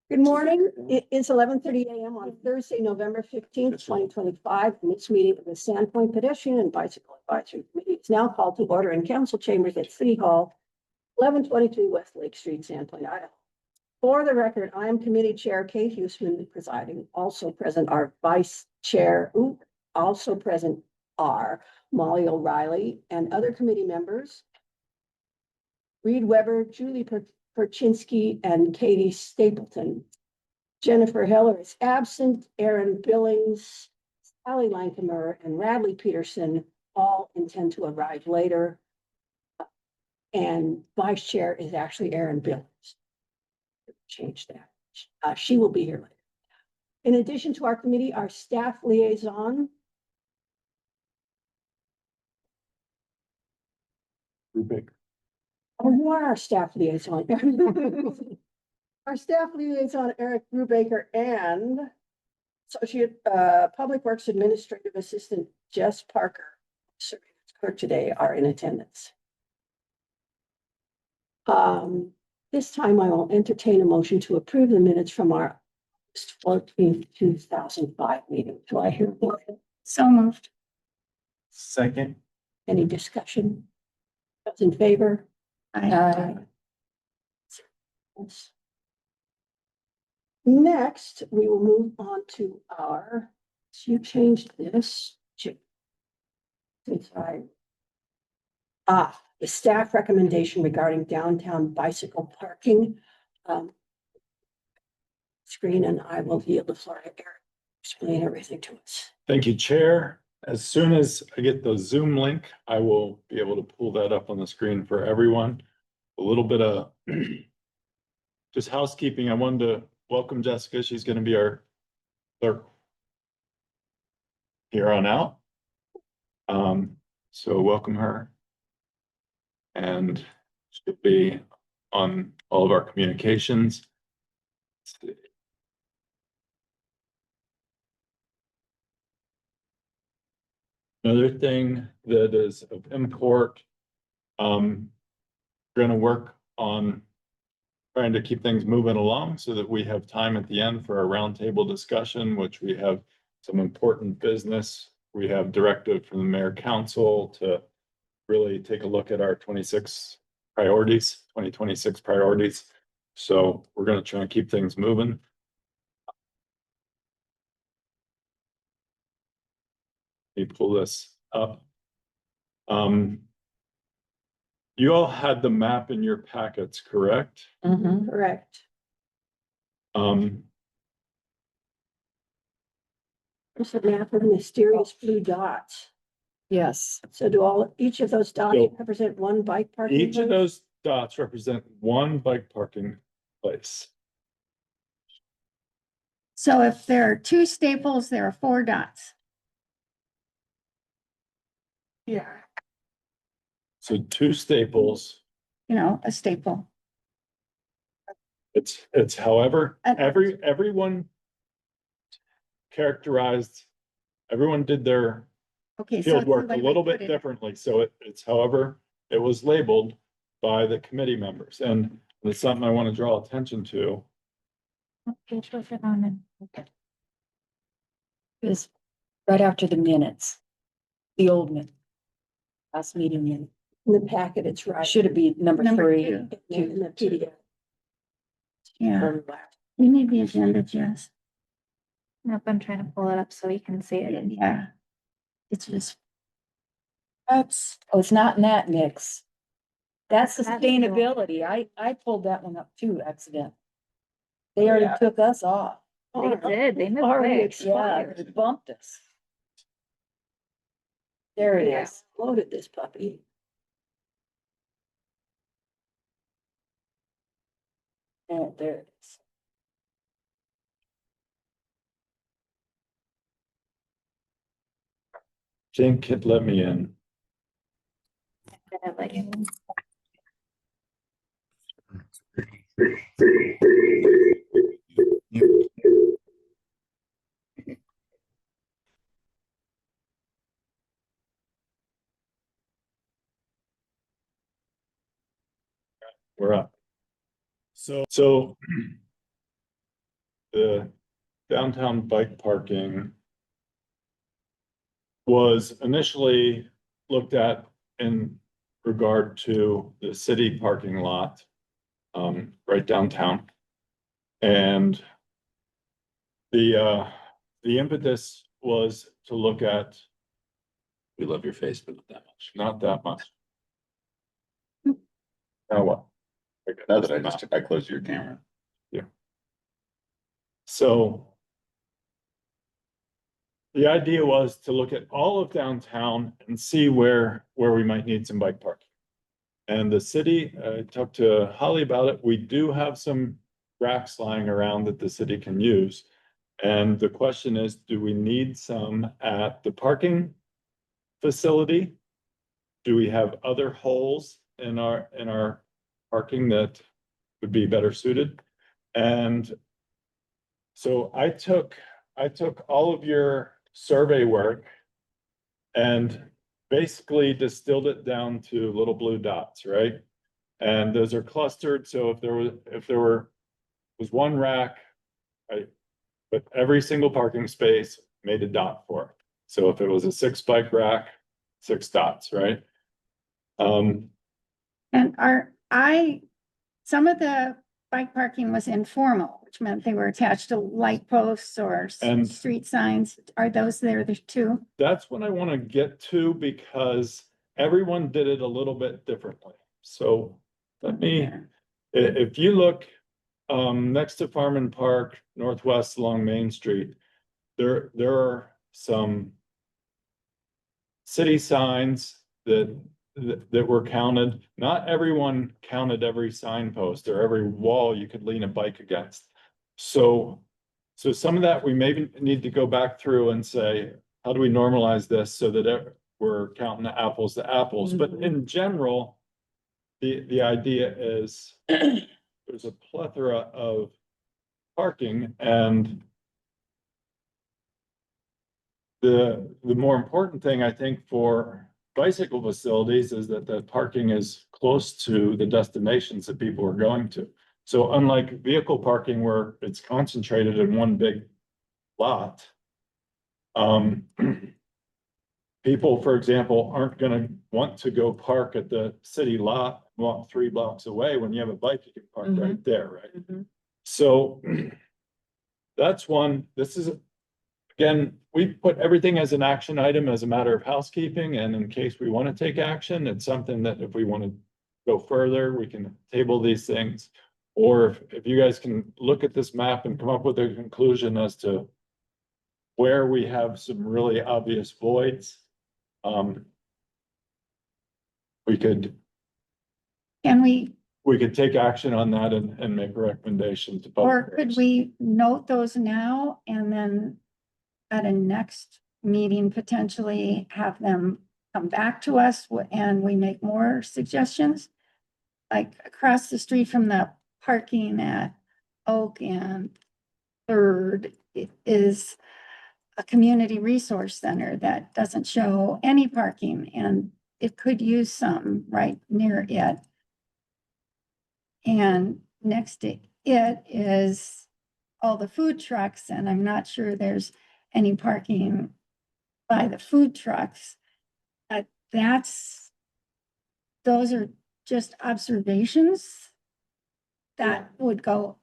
Good morning. It is 11:30 a.m. on Thursday, November 15th, 2025. And this meeting of the Sandpoint Pedestrian and Bicycle Advisory Committee is now called to order in council chambers at City Hall, 1122 West Lake Street, Sandpoint, Idaho. For the record, I am Committee Chair Kate Huseman presiding. Also present are Vice Chair, also present are Molly O'Reilly and other committee members, Reed Weber, Julie Perchinsky, and Katie Stapleton. Jennifer Heller is absent. Aaron Billings, Sally Lancamer, and Radley Peterson all intend to arrive later. And Vice Chair is actually Aaron Billings. Change that. She will be here later. In addition to our committee, our staff liaison. Oh, you are our staff liaison. Our staff liaison, Eric Brubaker, and Associate Public Works Administrative Assistant Jess Parker, serving as clerk today, are in attendance. This time I will entertain a motion to approve the minutes from our August 14th, 2005 meeting. Do I hear a motion? So moved. Second. Any discussion? Those in favor? Aye. Next, we will move on to our, so you changed this to, since the staff recommendation regarding downtown bicycle parking. Screen, and I will yield the floor to Eric to explain everything to us. Thank you, Chair. As soon as I get the Zoom link, I will be able to pull that up on the screen for everyone. A little bit of just housekeeping. I wanted to welcome Jessica. She's going to be our clerk here on out. So welcome her. And she'll be on all of our communications. Let's see. Another thing that is of import, we're going to work on trying to keep things moving along so that we have time at the end for a roundtable discussion, which we have some important business. We have directive from the mayor council to really take a look at our 2026 priorities. So we're going to try and keep things moving. Let me pull this up. You all had the map in your packets, correct? Correct. There's a map of mysterious blue dots. Yes. So do each of those dots So, represent one bike parking? Each of place? those dots represent one bike parking place. So if there are two staples, there are four dots. Yeah. So two staples. You know, a staple. It's however, And- everyone characterized, everyone did their Okay. So field work a somebody little might put bit it- differently. So it's however it was labeled by the committee members. And it's something I want to draw attention to. What page was it on then? Okay. It's right after the minutes, the old minute. Last meeting minute. In the packet, it's right. Should it be number Number 3? two. In the PDF. Yeah. You need the agenda, Jess. Nope, I'm trying to pull it up so we can see it. Yeah. It's just, That's, oh, it's not in that mix. That's That's sustainability. I pulled that one up too, accident. They already Yeah. took us off. They did, they moved Already quick. Yeah, expired. it bumped us. There it Yeah. is. Loaded this puppy. Yeah, there it is. Jink had let me in. Gonna let you know. We're up. So the downtown bike parking was initially looked at in regard to the city parking lot, right downtown. And the impetus was to look at, We love your face, but not that much. not that much. Now what? Now that I closed your camera. So the idea was to look at all of downtown and see where we might need some bike parking. And the city, I talked to Holly about it. We do have some racks lying around that the city can use. And the question is, do we need some at the parking facility? Do we have other holes in our parking that would be better suited? And so I took all of your survey work and basically distilled it down to little blue dots, right? And those are clustered, so if there was one rack, right, but every single parking space made a dot for it. So if it was a 6 bike rack, 6 dots, right? And some of the bike parking was informal, which meant they were attached to light posts or And- street signs. Are those there too? That's what I want to get to because everyone did it a little bit differently. So let me, if you look next to Farm and Park, northwest along Main Street, there are some city signs that were counted. Not everyone counted every signpost or every wall you could lean a bike against. So some of that we maybe need to go back through and say, how do we normalize this so that we're counting the apples to apples? But in general, the idea is there's a plethora of parking, and the more important thing, I think, for bicycle facilities is that the parking is close to the destinations that people are going to. So unlike vehicle parking where it's concentrated in one big lot, people, for example, aren't gonna want to go park at the city lot, walk 3 blocks away. When you have a bike, you can park right there, right? So that's one. This is, again, we put everything as an action item as a matter of housekeeping, and in case we want to take action, it's something that if we want to go further, we can table these things. Or if you guys can look at this map and come up with a conclusion as to where we have some really obvious voids, we could take action on that and make a recommendation to public Or could works. we note those now and then at a next meeting, potentially have them come back to us and we make more suggestions? Like across the street from the parking at Oak and Third is a community resource center that doesn't show any parking, and it could use some right near it. And next to it is all the food trucks, and I'm not sure there's any parking by the food trucks. Those are just observations that would go.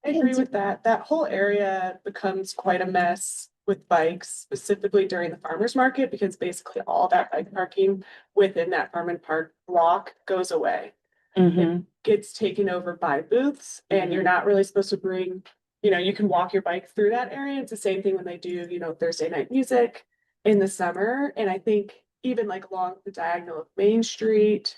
I agree with that. That whole area becomes quite a mess with bikes, specifically during the farmer's market, because basically all that bike parking within that Farm and Park block goes away. It gets taken over by booths, and you're not really supposed to bring, you can walk your bike through that area. It's the same thing when they do, Thursday night music in the summer. And I think even like along the diagonal of Main Street,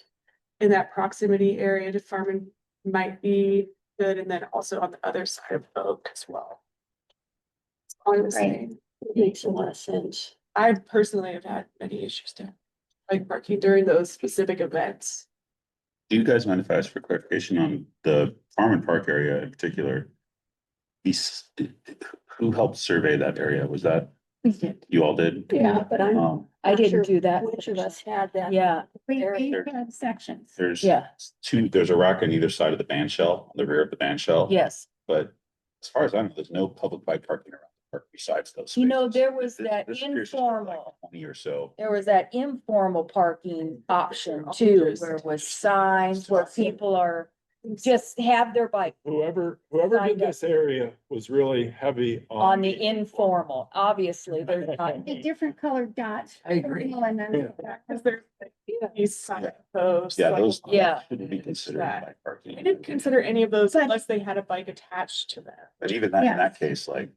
in that proximity area to Farm and might be good, and then also on the other side of Oak as well. All I'm saying, It makes a lot of sense. I personally have had many issues there, like parking during those specific events. Do you guys mind if I ask for clarification on the Farm and Park area in particular? Who helped survey that area? Was that We did. you all did? Yeah, but I'm Um, I not didn't sure do that. which of us had that. Yeah, We There- had sections. there's yeah, there's a rack on either side of the band shell, on the rear of the band shell. yes. But As far as I know, there's no public bike parking around the park besides those. You know, spaces. there was This- that this appears to be like informal. 20 or so. There was that informal parking option too, where it was signs where people are, just have their bike Whoever did Signed up. this area was really heavy on the informal, obviously, there's not. The different colored dots. I agree. And then. Because there's like, these sign posts. Yeah, like, those Yeah. shouldn't be considered That. bike parking. I didn't consider any of those But- unless they had a bike attached to them. But even that, in Yeah. that case, like,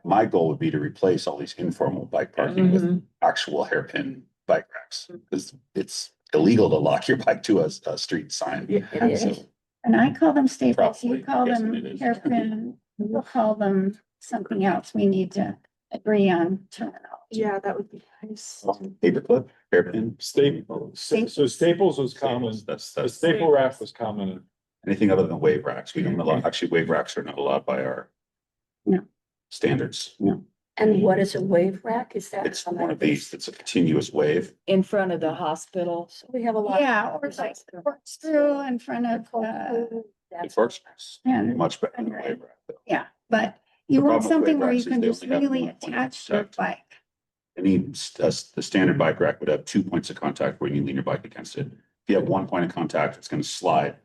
my goal would be to replace all these informal bike parking with Mhm. actual hairpin bike racks. Because it's illegal to lock your bike to a street sign. It is. So, And I call them staples, you Probably, call guessing them it is. hairpin, we'll call them something else. We need to agree on terminology. Yeah, that would be nice. Paperclip, hairpin, Staples. So Staples was common. That's, The that's staple rack was common. anything other than wave racks. We don't allow, actually, wave racks are not allowed by our No. standards. And what is a wave rack? Is that? It's one of these, it's a continuous wave. In front of the hospital. So we have a lot. Yeah, or like corkscrew in front of, It That's works and, much better than a wave rack. though. yeah, but you The want problem with something wave where you racks is can they just only have really one point of attach your contact. bike. The standard bike rack would have 2 points of contact where you lean your bike against it. If you have 1 point of contact, it's gonna slide.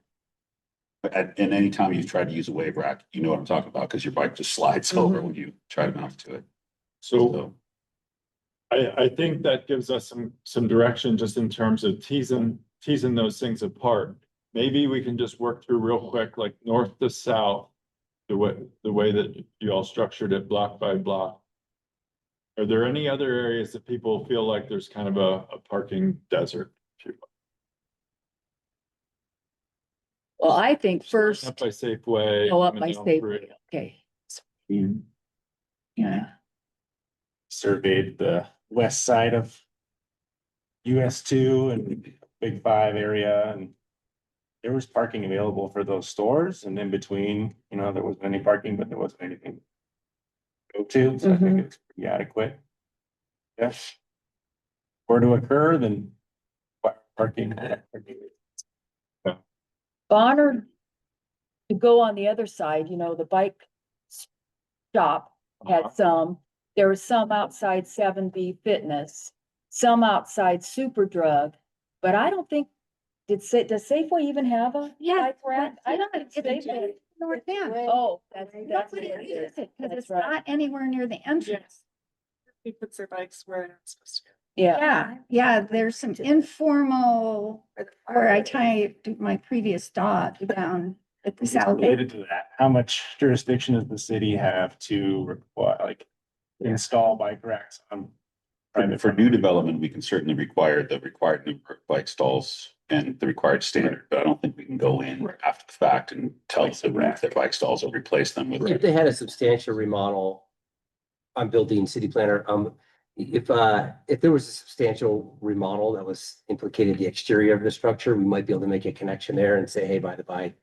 But and any time you've tried to use a wave rack, you know what I'm talking about, because your bike just slides over when you try to mount to it. So I think that gives us some direction just in terms of teasing those things apart. Maybe we can just work through real quick, like north to south, the way that you all structured it block by block. Are there any other areas that people feel like there's kind of a parking desert? if you will? Well, I think first, Up by Safeway. go up coming by down through. Safeway, okay. Yeah, Surveyed the west side of US 2 and Big 5 area, and there was parking available for those stores, and in between, there wasn't any parking, but there wasn't anything to go to, so I think it's pretty adequate. Yes. Were to occur, then parking. Bonner, to go on the other side, the bike shop Uh-huh. had some. There was some outside 7B Fitness, some outside Super Drug, but I don't think, does Safeway even have a Yeah, bike rack? I don't think it's Safeway. north end. Oh, that's Nobody what it uses is. it, because That's it's right. not anywhere near the entrance. He puts their bikes where they're not supposed to. Yeah, Yeah, there's some informal, where I tied my previous dog down at the south. Related to that, how much jurisdiction does the city have to require, like, install bike racks on? For new development, we can certainly require the required number of bike stalls and the required standard, but I don't think we can go in after the fact and tell them to remove their bike stalls or replace them with. If they had a substantial remodel, I'm building city planner, if there was a substantial remodel that was implicated the exterior of the structure, we might be able to make a connection there and say, hey, by the by,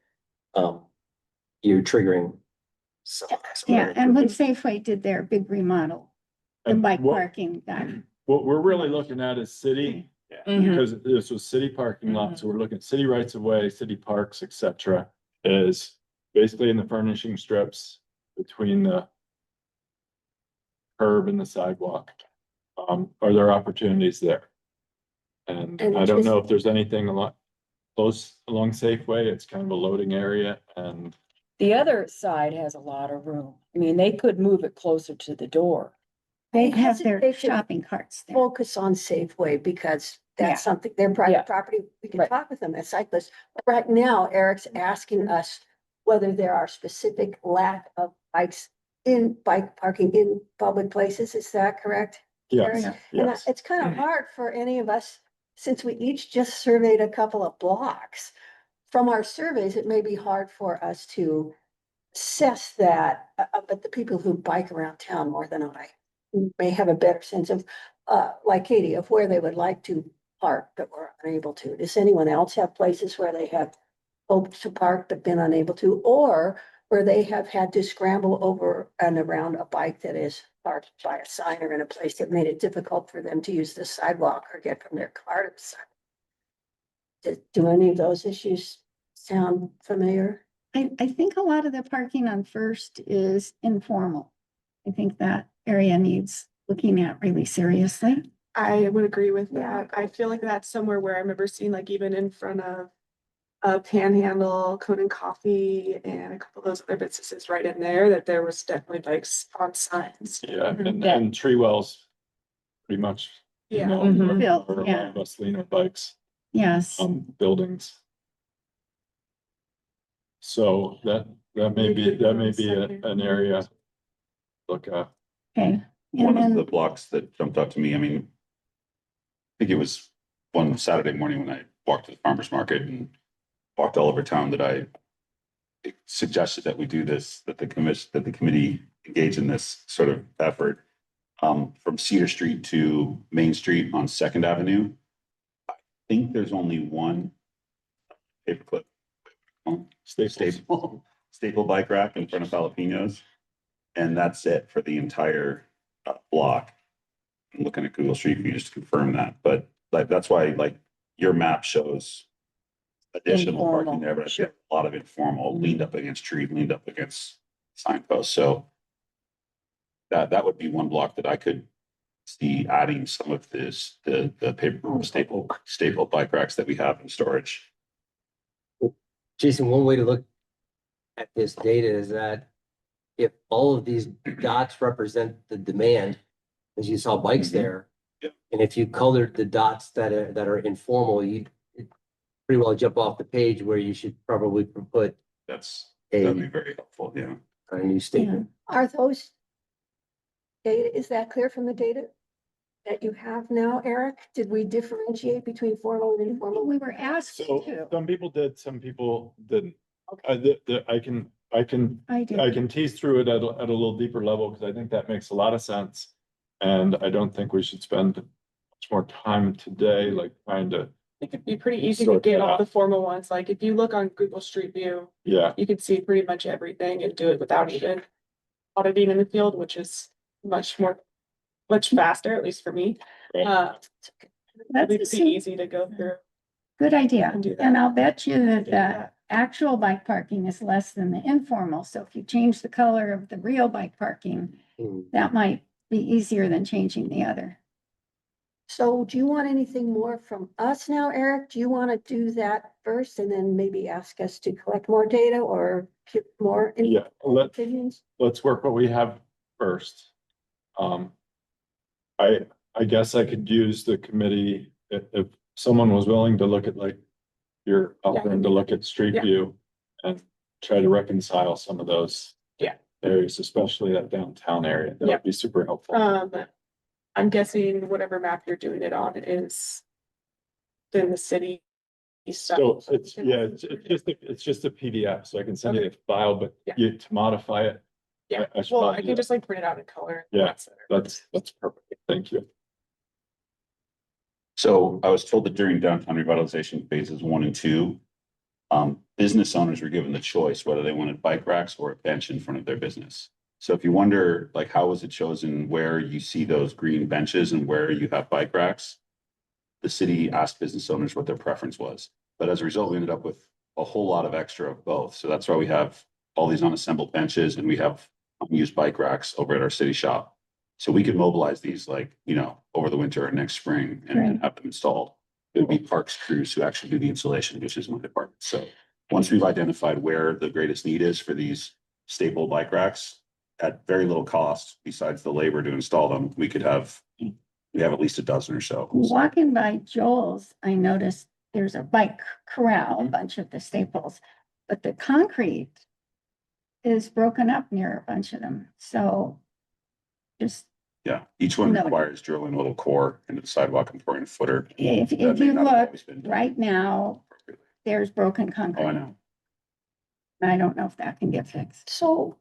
you're triggering. Yeah, and when Safeway did their big remodel, the And bike what- parking, that, What we're really looking at is city, Mhm. because this was city parking lots, so we're looking at city rights of way, city parks, et cetera. Is basically in the furnishing strips between the curb and the sidewalk. Are there opportunities there? And And I don't just- know if there's anything close along Safeway, it's kind of a loading area and the other side has a lot of room. I mean, they could move it closer to the door. they have their They should shopping carts there. focus on Safeway because Yeah. that's something, their Yeah. private property, we can Right. talk with them as cyclists. But right now, Eric's asking us whether there are specific lack of bikes in bike parking in public places. Is that correct? yes, And yes. it's kind of hard for any of us, since we each just surveyed a couple of blocks. From our surveys, it may be hard for us to assess that, but the people who bike around town more than I may have a better sense of, like Katie, of where they would like to park, but were unable to. Does anyone else have places where they have hoped to park but been unable to, or where they have had to scramble over and around a bike that is parked by a sign or in a place that made it difficult for them to use the sidewalk or get from their car to the sidewalk? Do any of those issues sound familiar? I think a lot of the parking on First is informal. I think that area needs looking at really seriously. I would agree with Yeah. that. I feel like that's somewhere where I remember seeing like even in front of Panhandle, Cone and Coffee, and a couple of those other businesses right in there, that there was definitely bikes on signs. Yeah, and, Yeah. and Tree Wells, pretty much. you Yeah. know, Mhm. where a lot Yeah. of us lean our bikes, Yes, buildings. So that may be an area. Look at. okay. One And of the then, blocks that jumped out to me, I mean, I think it was one Saturday morning when I walked to the farmer's market and walked all over town that I suggested that we do this, that the committee engage in this sort of effort. From Cedar Street to Main Street on Second Avenue. I think there's only one paperclip. Staple bike rack in front of Jalapenos. And that's it for the entire block. I'm looking at Google Street View just to confirm that, but like, that's why like your map shows additional parking Informal, there, but I sure. see a lot of informal, leaned up against tree, leaned up against signposts, so that would be one block that I could see adding some of this, the paper staple bike racks that we have in storage. Jason, one way to look at this data is that if all of these dots represent the demand, as you saw bikes Mhm. there. Yep. And if you colored the dots that are informal, you'd pretty well jump off the page where you should probably put That'd be very helpful, yeah. a new statement. Are those data, is that clear from the data that you have now, Eric? Did we differentiate between formal and informal? we were asked So to. some people did, some people didn't. I can I did. I can tease through it at a little deeper level, because I think that makes a lot of sense. And I don't think we should spend much more time today, like trying to, It could be pretty easy to Sort get that all out. the formal ones. Like if you look on Google Street View, yeah, you can see pretty much everything and do it without even auditing in the field, which is much faster, at least for me. That's It'd a be pretty easy to go through. good idea. And do that. And I'll bet you that the actual bike parking is less than the informal. So if you change the color of the real bike parking, Hmm. that might be easier than changing the other. So do you want anything more from us now, Eric? Do you want to do that first and then maybe ask us to collect more data or get more yeah, opinions? let's work what we have first. I guess I could use the committee if someone was willing to look at, like, you're offering to look at Street Yeah. View and try to reconcile some of those. Yeah. Areas, especially that downtown area. That Yeah. would be super helpful. I'm guessing whatever map you're doing it on is in the city So stuff. it's just a PDF, so I can send you a file, but Yeah. to modify it. Yeah, I should well, probably I do can that. just like print it out in color. Yeah. That's perfect. Thank you. So I was told that during downtown revitalization phases 1 and 2, business owners were given the choice whether they wanted bike racks or a bench in front of their business. So if you wonder, like, how was it chosen where you see those green benches and where you have bike racks? The city asked business owners what their preference was, but as a result, we ended up with a whole lot of extra of both. So that's why we have all these unassembled benches and we have unused bike racks over at our city shop. So we could mobilize these, like, over the winter or next spring and Right. have them installed. It would be parks crews who actually do the installation, which is my department. So once we've identified where the greatest need is for these staple bike racks at very little cost, besides the labor to install them, we have at least a dozen or so. Walking by Joel's, I noticed there's a bike corral, a bunch of the staples, but the concrete is broken up near a bunch of them. So just Yeah, each one No. requires drilling a little core into the sidewalk and pouring a footer. if That if may you not have look always been done right now, appropriately. there's broken Oh, I concrete. know. I don't know if that can get fixed. So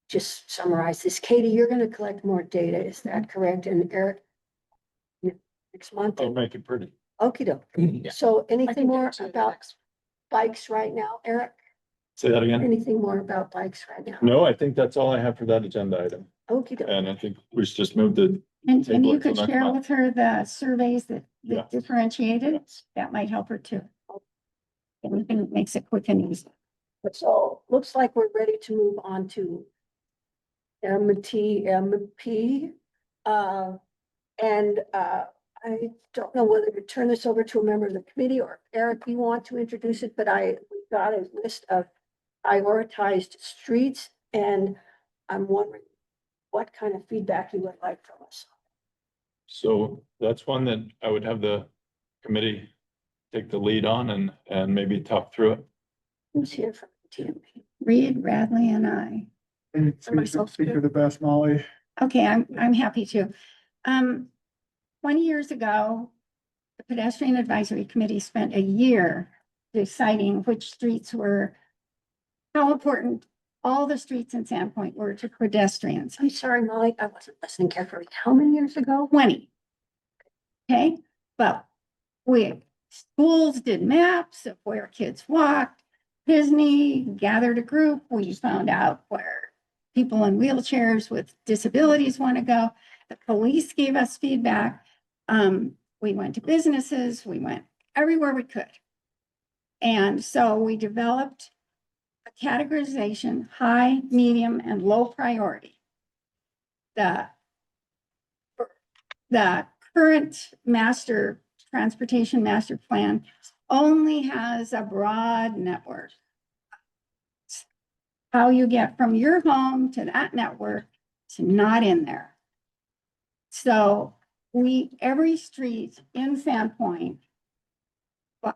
just summarize this. Katie, you're going to collect more data. Is that correct? And Eric? Next month? I'll make it pretty. Okey doke. Yeah. So I can anything get more to the about next- bikes right now, Eric? Say that again. Anything more about bikes right now? No, I think that's all I have for that agenda item. Okey doke. And I think we should just move the. And Table you it till could next share month. with her the surveys that Yeah. differentiated, that might help her too. Everything makes it quick and easy. So looks like we're ready to move on to MTMP. I don't know whether to turn this over to a member of the committee or Eric, you want to introduce it, but we got a list of prioritized streets, and I'm wondering what kind of feedback you would like from us. So that's one that I would have the committee take the lead on and maybe talk through it. Who's here from TMP? Reed, Radley, and I. And myself Speak too. to the best, Molly. Okay, I'm happy to. 20 years ago, the Pedestrian Advisory Committee spent a year deciding which streets were, how important all the streets in Sandpoint were to pedestrians. I'm sorry, Molly, I wasn't listening carefully. How many years ago? 20. Okay, but schools did maps of where kids walked. Disney gathered a group. We found out where people in wheelchairs with disabilities want to go. The police gave us feedback. We went to businesses. We went everywhere we could. And so we developed a categorization, high, medium, and low priority. The current transportation master plan only has a broad network. How you get from your home to that network is not in there. So every street in Sandpoint,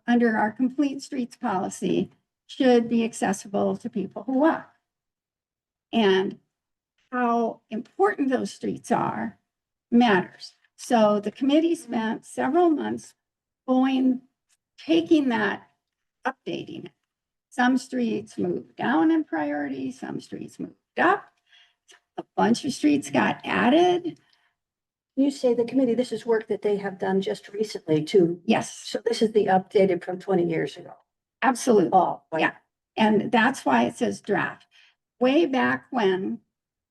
under our complete streets policy, should be accessible to people who walk. And how important those streets are matters. So the committee spent several months taking that, updating it. Some streets moved down in priority, some streets moved up. A bunch of streets got added. You say the committee, this is work that they have done just recently too. Yes, So this is the updated from 20 years ago. absolutely. Oh, right. Yeah. And that's why it says draft. Way back when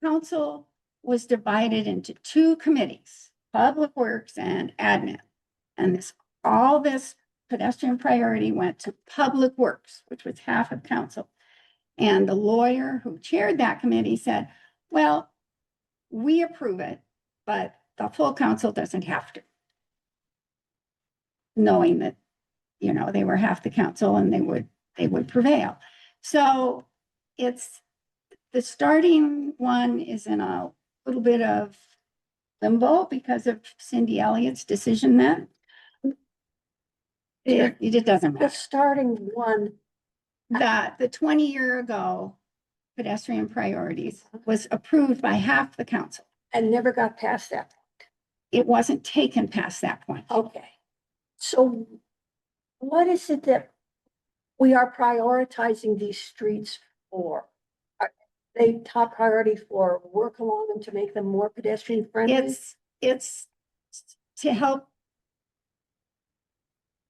council was divided into two committees, Public Works and Admin. And all this pedestrian priority went to Public Works, which was half of council. And the lawyer who chaired that committee said, well, we approve it, but the full council doesn't have to. Knowing that, they were half the council and they would prevail. So the starting one is in a little bit of limbo because of Cindy Elliott's decision then. It doesn't The matter. starting one, The 20-year ago pedestrian priorities was approved by half the council. and never got past that. It wasn't taken past that point. Okay. So what is it that we are prioritizing these streets for? Are they top priority for work along them to make them more pedestrian friendly? It's to help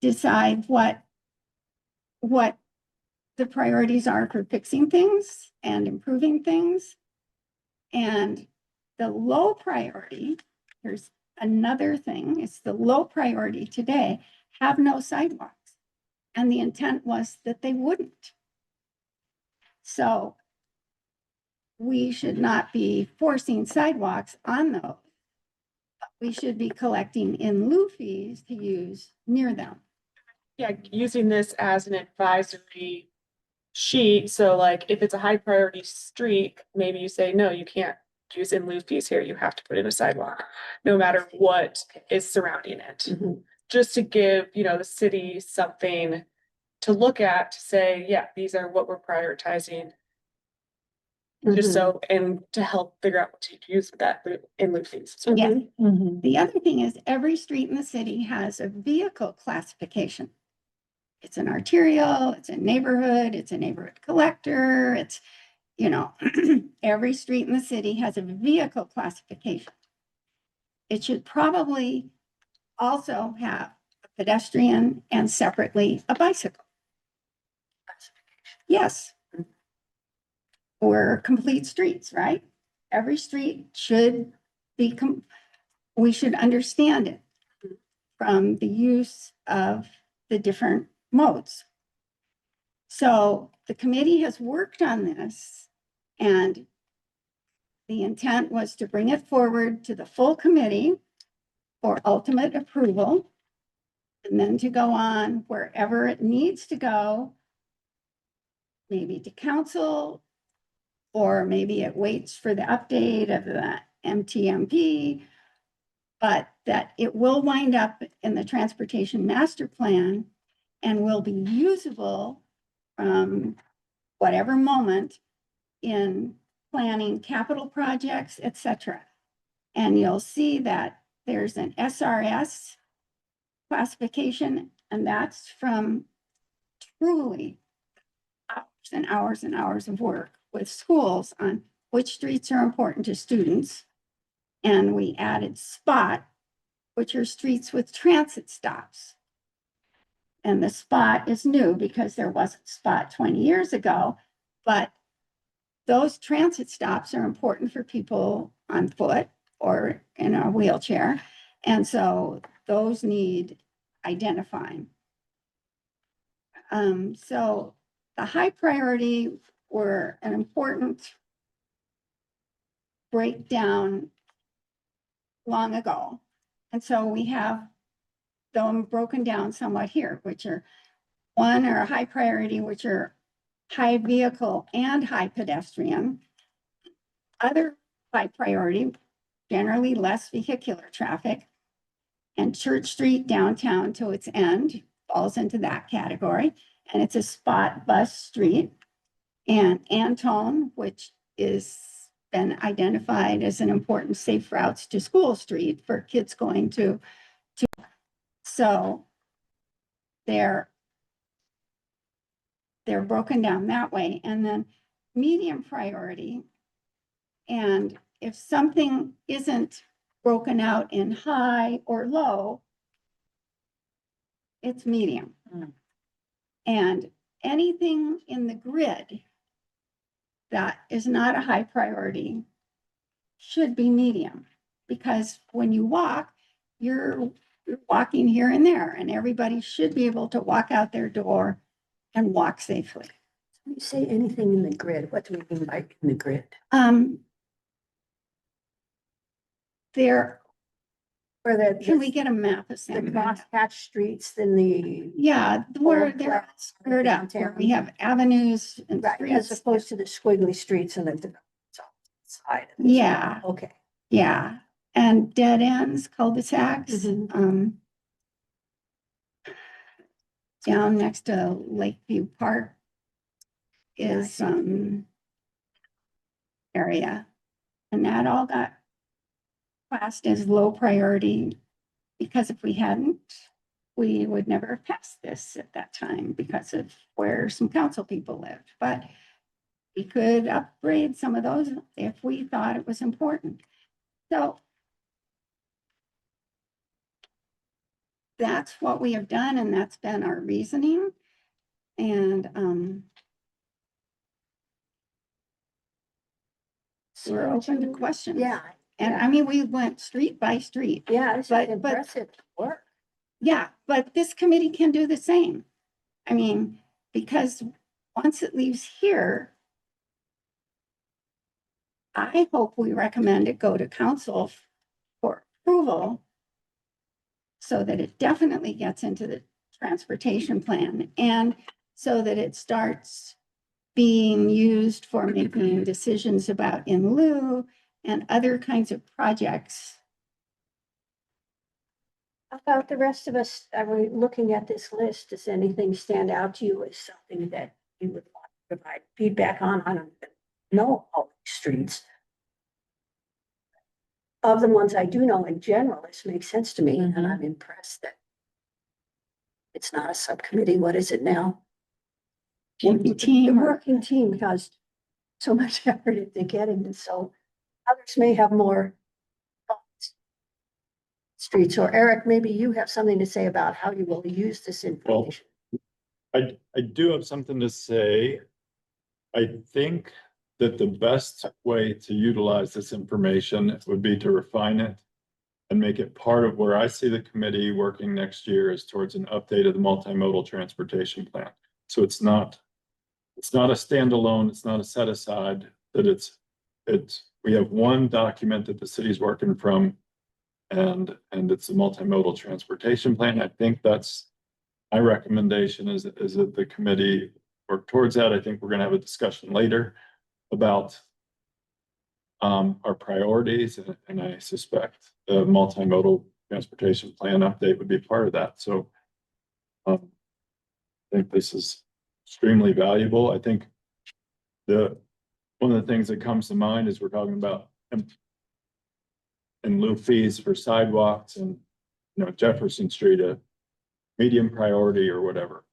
decide what the priorities are for fixing things and improving things. And the low priority, here's another thing, it's the low priority today, have no sidewalks. And the intent was that they wouldn't. So we should not be forcing sidewalks on those. We should be collecting in lieu fees to use near them. Yeah, using this as an advisory sheet, so like if it's a high priority street, maybe you say, no, you can't use in lieu fees here, you have to put in a sidewalk, no matter what is surrounding it. Mhm. Just to give, the city something to look at, to say, yeah, these are what we're prioritizing. Just so, and to help figure out what to use with that in lieu fees. Yeah. Mhm. The other thing is every street in the city has a vehicle classification. It's an arterial, it's a neighborhood collector, it's, every street in the city has a vehicle classification. It should probably also have a pedestrian and separately a bicycle. Yes. We're complete streets, right? Every street should be, we should understand it from the use of the different modes. So the committee has worked on this, and the intent was to bring it forward to the full committee for ultimate approval, and then to go on wherever it needs to go, maybe to council, or maybe it waits for the update of the MTMP, but that it will wind up in the transportation master plan and will be usable from whatever moment in planning capital projects, etc. And you'll see that there's an SRS classification, and that's from truly hours and hours and hours of work with schools on which streets are important to students. And we added SPOT, which are streets with transit stops. And the SPOT is new because there wasn't SPOT 20 years ago, but those transit stops are important for people on foot or in a wheelchair. And so those need identifying. So the high priority were an important breakdown long ago. And so we have them broken down somewhat here, which are one are a high priority, which are high vehicle and high pedestrian. Other high priority, generally less vehicular traffic. And Church Street downtown to its end falls into that category. And it's a spot bus street. And Antone, which is been identified as an important safe routes to school street for kids going to. So they're broken down that way. And then medium priority. And if something isn't broken out in high or low, it's medium. And anything in the grid that is not a high priority should be medium, because when you walk, you're walking here and there, and everybody should be able to walk out their door and walk safely. When you say anything in the grid, what do we mean by in the grid? There, Where can we get a map of the Sandpoint? crosshatch streets, then the, Yeah, where they're screwed up, where we have avenues and right, as streets. opposed to the squiggly streets and the side. Yeah, Okay. yeah, and dead ends, cul-de-sacs, Mhm. down next to Lakeview Park Yeah, I is, see. area. And that all got classed as low priority, because if we hadn't, we would never have passed this at that time because of where some council people lived. But we could upgrade some of those if we thought it was important. So that's what we have done, and that's been our reasoning. And we're open to questions. Yeah. And I mean, we went street by street. Yeah, it's But- impressive work. Yeah, but this committee can do the same. I mean, because once it leaves here, I hope we recommend it go to council for approval so that it definitely gets into the transportation plan, and so that it starts being used for making decisions about in lieu and other kinds of projects. How about the rest of us? Are we looking at this list? Does anything stand out to you as something that you would want to provide feedback on? I don't know all these streets. Of the ones I do know in general, this makes sense to me, and I'm impressed that it's not a subcommittee. What is it now? Working team The or- working team has so much effort into getting this, so others may have more thoughts. Streets, or Eric, maybe you have something to say about how you will use this information. I do have something to say. I think that the best way to utilize this information would be to refine it and make it part of where I see the committee working next year is towards an update of the multimodal transportation plan. So it's not it's not a standalone, it's not a set aside, that we have one document that the city's working from. And it's a multimodal transportation plan. I think that's my recommendation is that the committee work towards that. I think we're gonna have a discussion later about our priorities, and I suspect the multimodal transportation plan update would be part of that. So I think this is extremely valuable. I think one of the things that comes to mind is we're talking about in lieu fees for sidewalks and, Jefferson Street, a medium priority or whatever.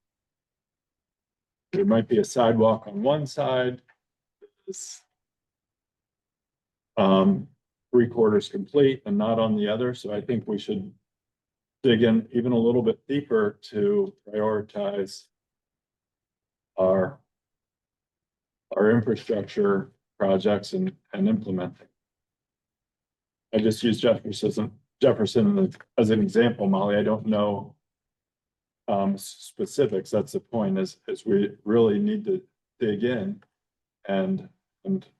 There might be a sidewalk on one side. It's 3/4 complete and not on the other. So I think we should dig in even a little bit deeper to prioritize our infrastructure projects and implementing. I just use Jefferson as an example, Molly. I don't know specifics. That's the point, is we really need to dig in and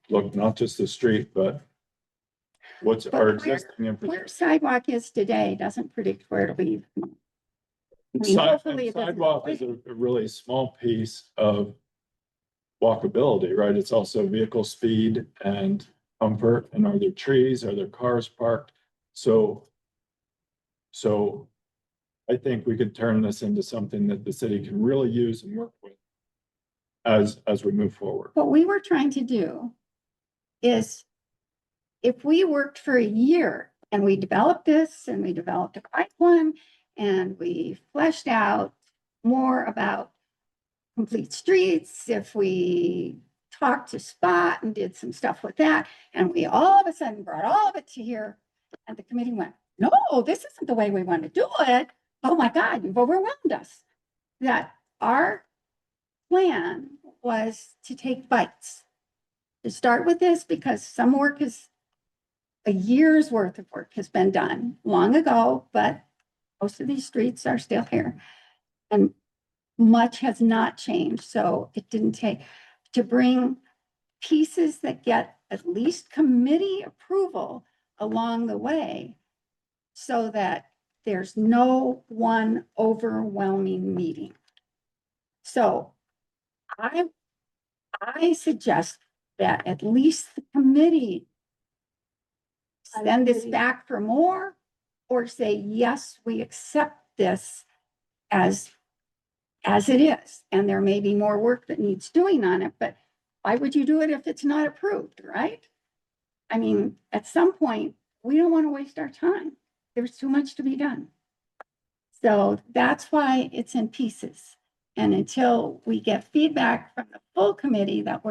look not just the street, but what's our existing Where infrastructure. sidewalk is today doesn't predict where it'll be. I mean, hopefully it doesn't Sidewalk is a really small piece of walkability, right? It's also vehicle speed and comfort, and are there trees, are there cars parked? So I think we could turn this into something that the city can really use and work with as we move forward. What we were trying to do is, if we worked for a year and we developed this and we developed a pipeline and we fleshed out more about complete streets, if we talked to Spot and did some stuff with that, and we all of a sudden brought all of it to here, and the committee went, no, this isn't the way we want to do it. Oh my God, you've overwhelmed us. That our plan was to take bites. To start with this, because some work is, a year's worth of work has been done long ago, but most of these streets are still here. And much has not changed. So it didn't take to bring pieces that get at least committee approval along the way, so that there's no one overwhelming meeting. So I suggest that at least the committee send this back for more, or say, yes, we accept this as it is, and there may be more work that needs doing on it, but why would you do it if it's not approved, right? I mean, at some point, we don't want to waste our time. There's too much to be done. So that's why it's in pieces. And until we get feedback from the full committee that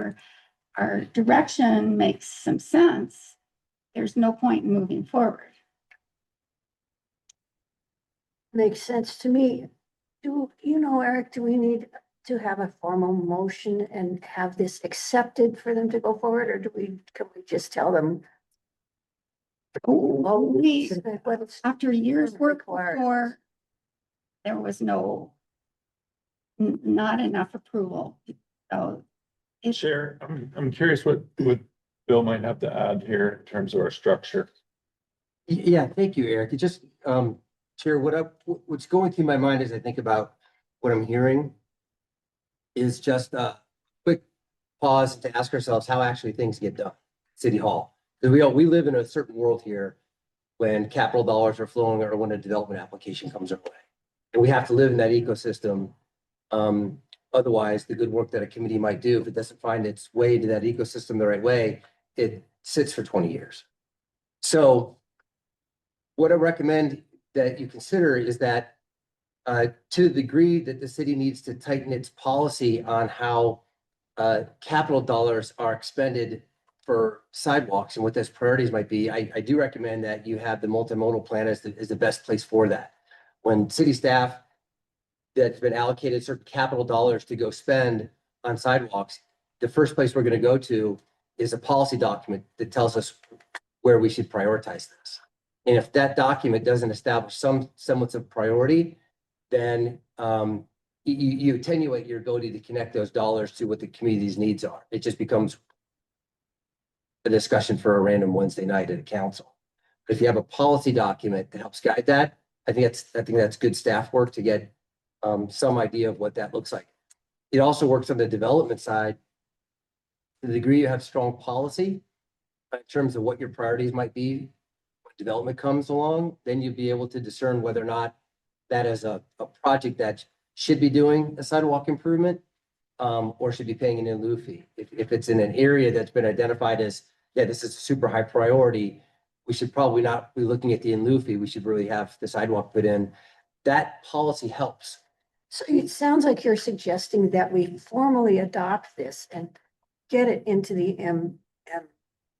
our direction makes some sense, there's no point in moving forward. Makes sense to me. Eric, do we need to have a formal motion and have this accepted for them to go forward, or can we just tell them? We, What it's after years work required. before, there was not enough approval. So Chair, I'm curious what Bill might have to add here in terms of our structure. Yeah, thank you, Eric. It just, Chair, what's going through my mind as I think about what I'm hearing is just a quick pause to ask ourselves how actually things get done, City Hall. Because we live in a certain world here when capital dollars are flowing or when a development application comes our way. And we have to live in that ecosystem. Otherwise, the good work that a committee might do, if it doesn't find its way into that ecosystem the right way, it sits for 20 years. So what I recommend that you consider is that to the degree that the city needs to tighten its policy on how capital dollars are expended for sidewalks and what those priorities might be, I do recommend that you have the multimodal plan as the best place for that. When city staff that's been allocated certain capital dollars to go spend on sidewalks, the first place we're going to go to is a policy document that tells us where we should prioritize this. And if that document doesn't establish some semblance of priority, then you attenuate your ability to connect those dollars to what the community's needs are. It just becomes a discussion for a random Wednesday night at a council. But if you have a policy document that helps guide that, I think that's good staff work to get some idea of what that looks like. It also works on the development side. To the degree you have strong policy in terms of what your priorities might be, when development comes along, then you'll be able to discern whether or not that is a project that should be doing a sidewalk improvement or should be paying an in lieu fee. If it's in an area that's been identified as, yeah, this is a super high priority, we should probably not be looking at the in lieu fee. We should really have the sidewalk put in. That policy helps. So it sounds like you're suggesting that we formally adopt this and get it into the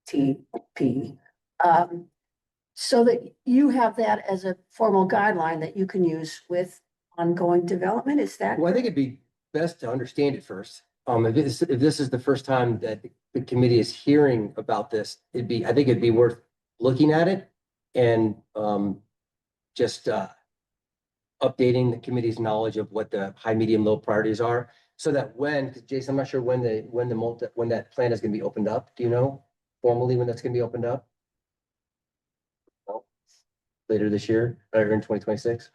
MTP. So that you have that as a formal guideline that you can use with ongoing development, is that? Well, I think it'd be best to understand it first. If this is the first time that the committee is hearing about this, I think it'd be worth looking at it and just updating the committee's knowledge of what the high, medium, low priorities are. So that because Jason, I'm not sure when that plan is gonna be opened up. Do you know formally when that's gonna be opened up? No? Later this year, or in 2026?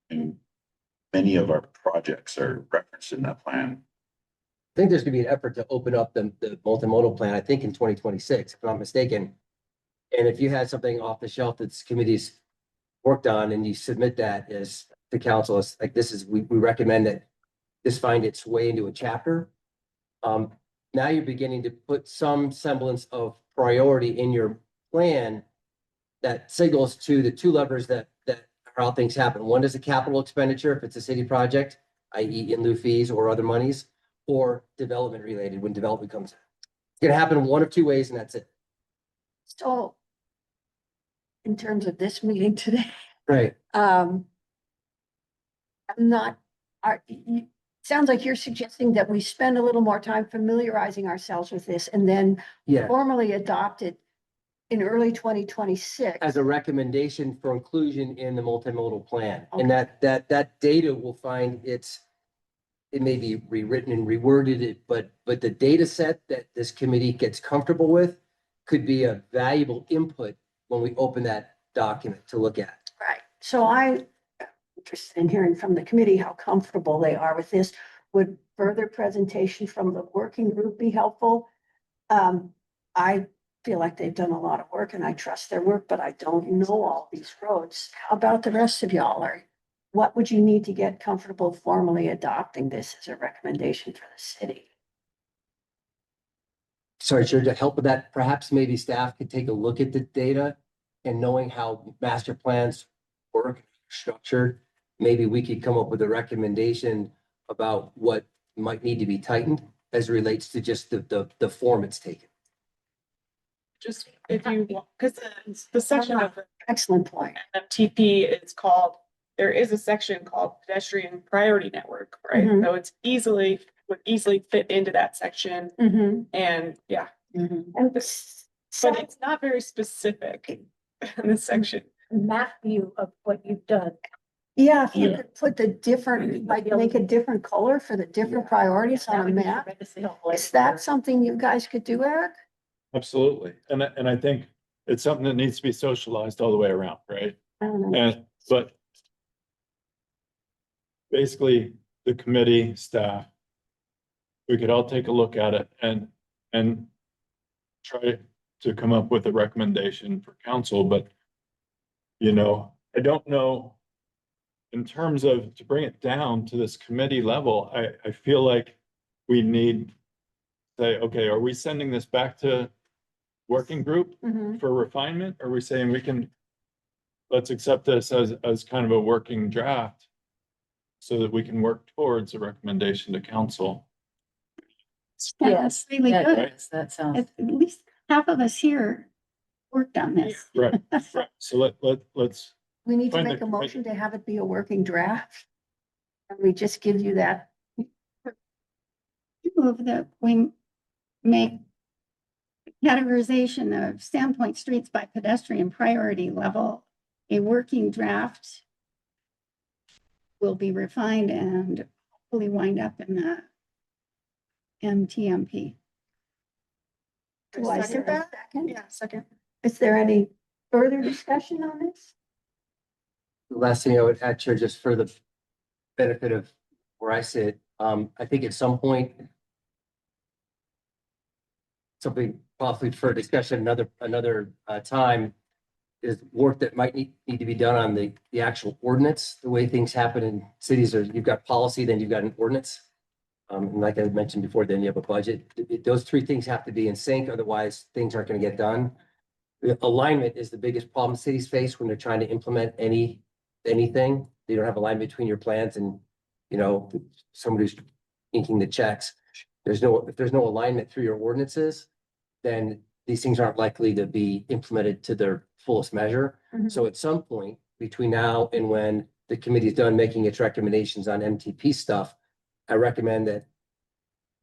And many of our projects are referenced in that plan. I think there's gonna be an effort to open up the multimodal plan, I think in 2026, if I'm not mistaken. And if you had something off the shelf that's committee's worked on and you submit that as the council is like, we recommend that this find its way into a chapter. Now you're beginning to put some semblance of priority in your plan that signals to the two levers that are how things happen. One is a capital expenditure, if it's a city project, i.e. in lieu fees or other monies, or development related when development comes in. It's gonna happen one of two ways and that's it. So in terms of this meeting today, Right. I'm not, sounds like you're suggesting that we spend a little more time familiarizing ourselves with this and then Yeah. formally adopt it in early 2026. As a recommendation for inclusion in the multimodal plan. And that data will find it may be rewritten and reworded, but the data set that this committee gets comfortable with could be a valuable input when we open that document to look at. Right. So I'm interested in hearing from the committee how comfortable they are with this. Would further presentation from the working group be helpful? I feel like they've done a lot of work and I trust their work, but I don't know all these roads. How about the rest of y'all? What would you need to get comfortable formally adopting this as a recommendation for the city? Sorry, Chair, to help with that, perhaps maybe staff could take a look at the data and knowing how master plans work, structured, maybe we could come up with a recommendation about what might need to be tightened as it relates to just the form it's taken. Just if you, because the section of the Excellent point. MTP is called, there is a section called Pedestrian Priority Network, right? Mhm. So would easily fit into that section and yeah, And but it's not very specific in this section. map view of what you've done. Yeah, if you Yeah. could put the different, like make a different color for the different priorities on a map. Is that something you guys could do, Eric? Absolutely. And I think it's something that needs to be socialized all the way around, right? I don't know. But basically, the committee, staff, we could all take a look at it and try to come up with a recommendation for council, but I don't know in terms of to bring it down to this committee level, I feel like we need to say, okay, are we sending this back to working group for refinement? Or are we saying let's accept this as kind of a working draft so that we can work towards a recommendation to council? That's really That good. does. That sounds. At least half of us here worked on this. Right, right. So let's, We need to Find make the- a motion to have it be a working draft. And we just give you that. Move that we make categorization of Sandpoint streets by pedestrian priority level, a working draft will be refined and hopefully wind up in the MTMP. Do I Second hear a that? second? Yeah, second. Is there any further discussion on this? The last thing I would add, Chair, just for the benefit of where I sit, I think at some point, something possibly for discussion another time, is work that might need to be done on the actual ordinance, the way things happen in cities, or you've got policy, then you've got an ordinance. And like I mentioned before, then you have a budget. Those three things have to be in sync, otherwise things aren't gonna get done. The alignment is the biggest problem cities face when they're trying to implement anything. They don't have alignment between your plans and, you know, somebody who's inking the checks. If there's no alignment through your ordinances, then these things aren't likely to be implemented to their fullest measure. So at some point between now and when the committee is done making its recommendations on MTP stuff, I recommend that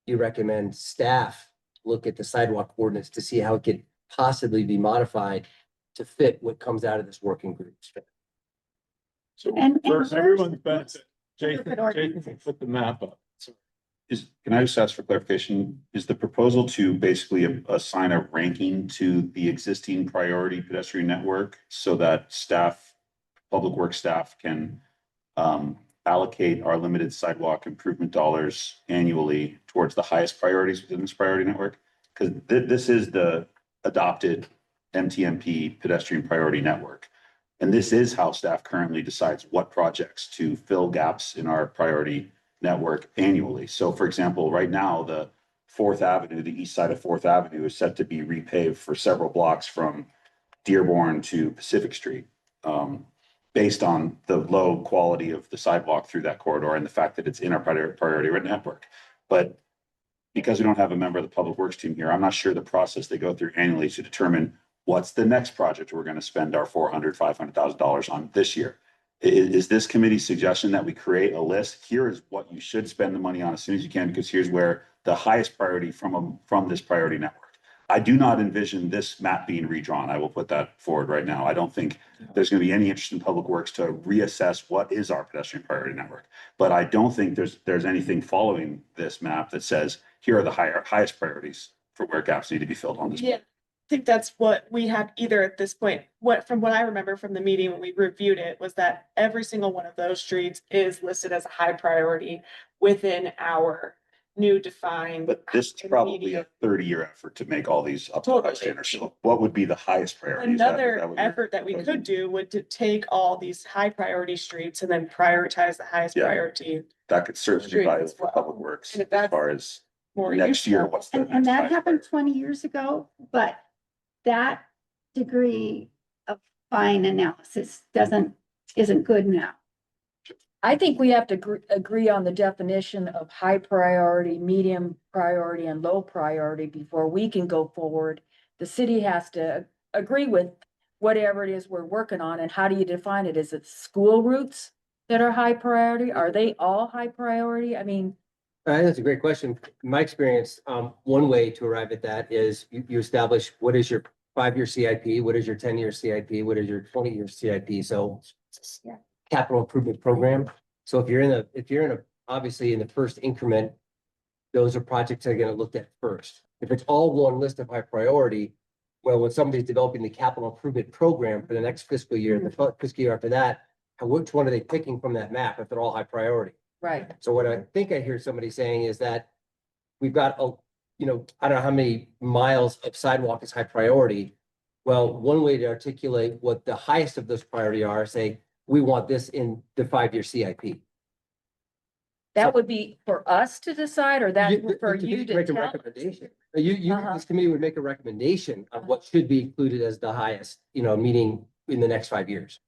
you recommend staff look at the sidewalk ordinance to see how it could possibly be modified to fit what comes out of this working group. So And for where's- everyone's benefit, Look at ordinances. Jason put the map up. Can I just ask for clarification? Is the proposal to basically assign a ranking to the existing priority pedestrian network so that staff, public works staff can allocate our limited sidewalk improvement dollars annually towards the highest priorities within this priority network? Because this is the adopted MTMP pedestrian priority network. And this is how staff currently decides what projects to fill gaps in our priority network annually. So for example, right now, the Fourth Avenue, the east side of Fourth Avenue is set to be repaved for several blocks from Dearborn to Pacific Street. Based on the low quality of the sidewalk through that corridor and the fact that it's in our priority network. But because we don't have a member of the public works team here, I'm not sure the process they go through annually to determine what's the next project we're going to spend our $500,000 on this year. Is this committee's suggestion that we create a list? Here is what you should spend the money on as soon as you can, because here's where the highest priority from this priority network. I do not envision this map being redrawn. I will put that forward right now. I don't think there's going to be any interest in public works to reassess what is our pedestrian priority network. But I don't think there's anything following this map that says, here are the highest priorities for where gaps need to be filled on this. Yeah, I think that's what we had either at this point, from what I remember from the meeting when we reviewed it, was that every single one of those streets is listed as a high priority within our new defined. But this is probably a 30-year effort to make all these up to standard. So what would be the highest priority? Another effort that we could do would to take all these high priority streets and then prioritize the highest Yeah. priority. That could certainly be Streets valuable as for well. public works And if as that's far as more next year, useful. what's the And next that highest happened priority? 20 years ago, but that degree of fine analysis isn't good now. I think we have to agree on the definition of high priority, medium priority, and low priority before we can go forward. The city has to agree with whatever it is we're working on, and how do you define it? Is it school routes that are high priority? Are they all high priority? I mean, That's a great question. In my experience, one way to arrive at that is you establish what is your 5-year CIP, what is your 10-year CIP, what is your 20-year CIP. So capital improvement program. So if you're in a, obviously in the first increment, those are projects that are going to look at first. If it's all one list of high priority, well, when somebody's developing the capital improvement program for the next fiscal year, the fiscal year after that, which one are they picking from that map if they're all high priority? right. So what I think I hear somebody saying is that we've got, I don't know how many miles of sidewalk is high priority. Well, one way to articulate what the highest of those priority are, say, we want this in the 5-year CIP. That would be for us to decide, or that for The you committee to make a tell? recommendation. Uh-huh. This committee would make a recommendation of what should be included as the highest, meaning in the next 5 years.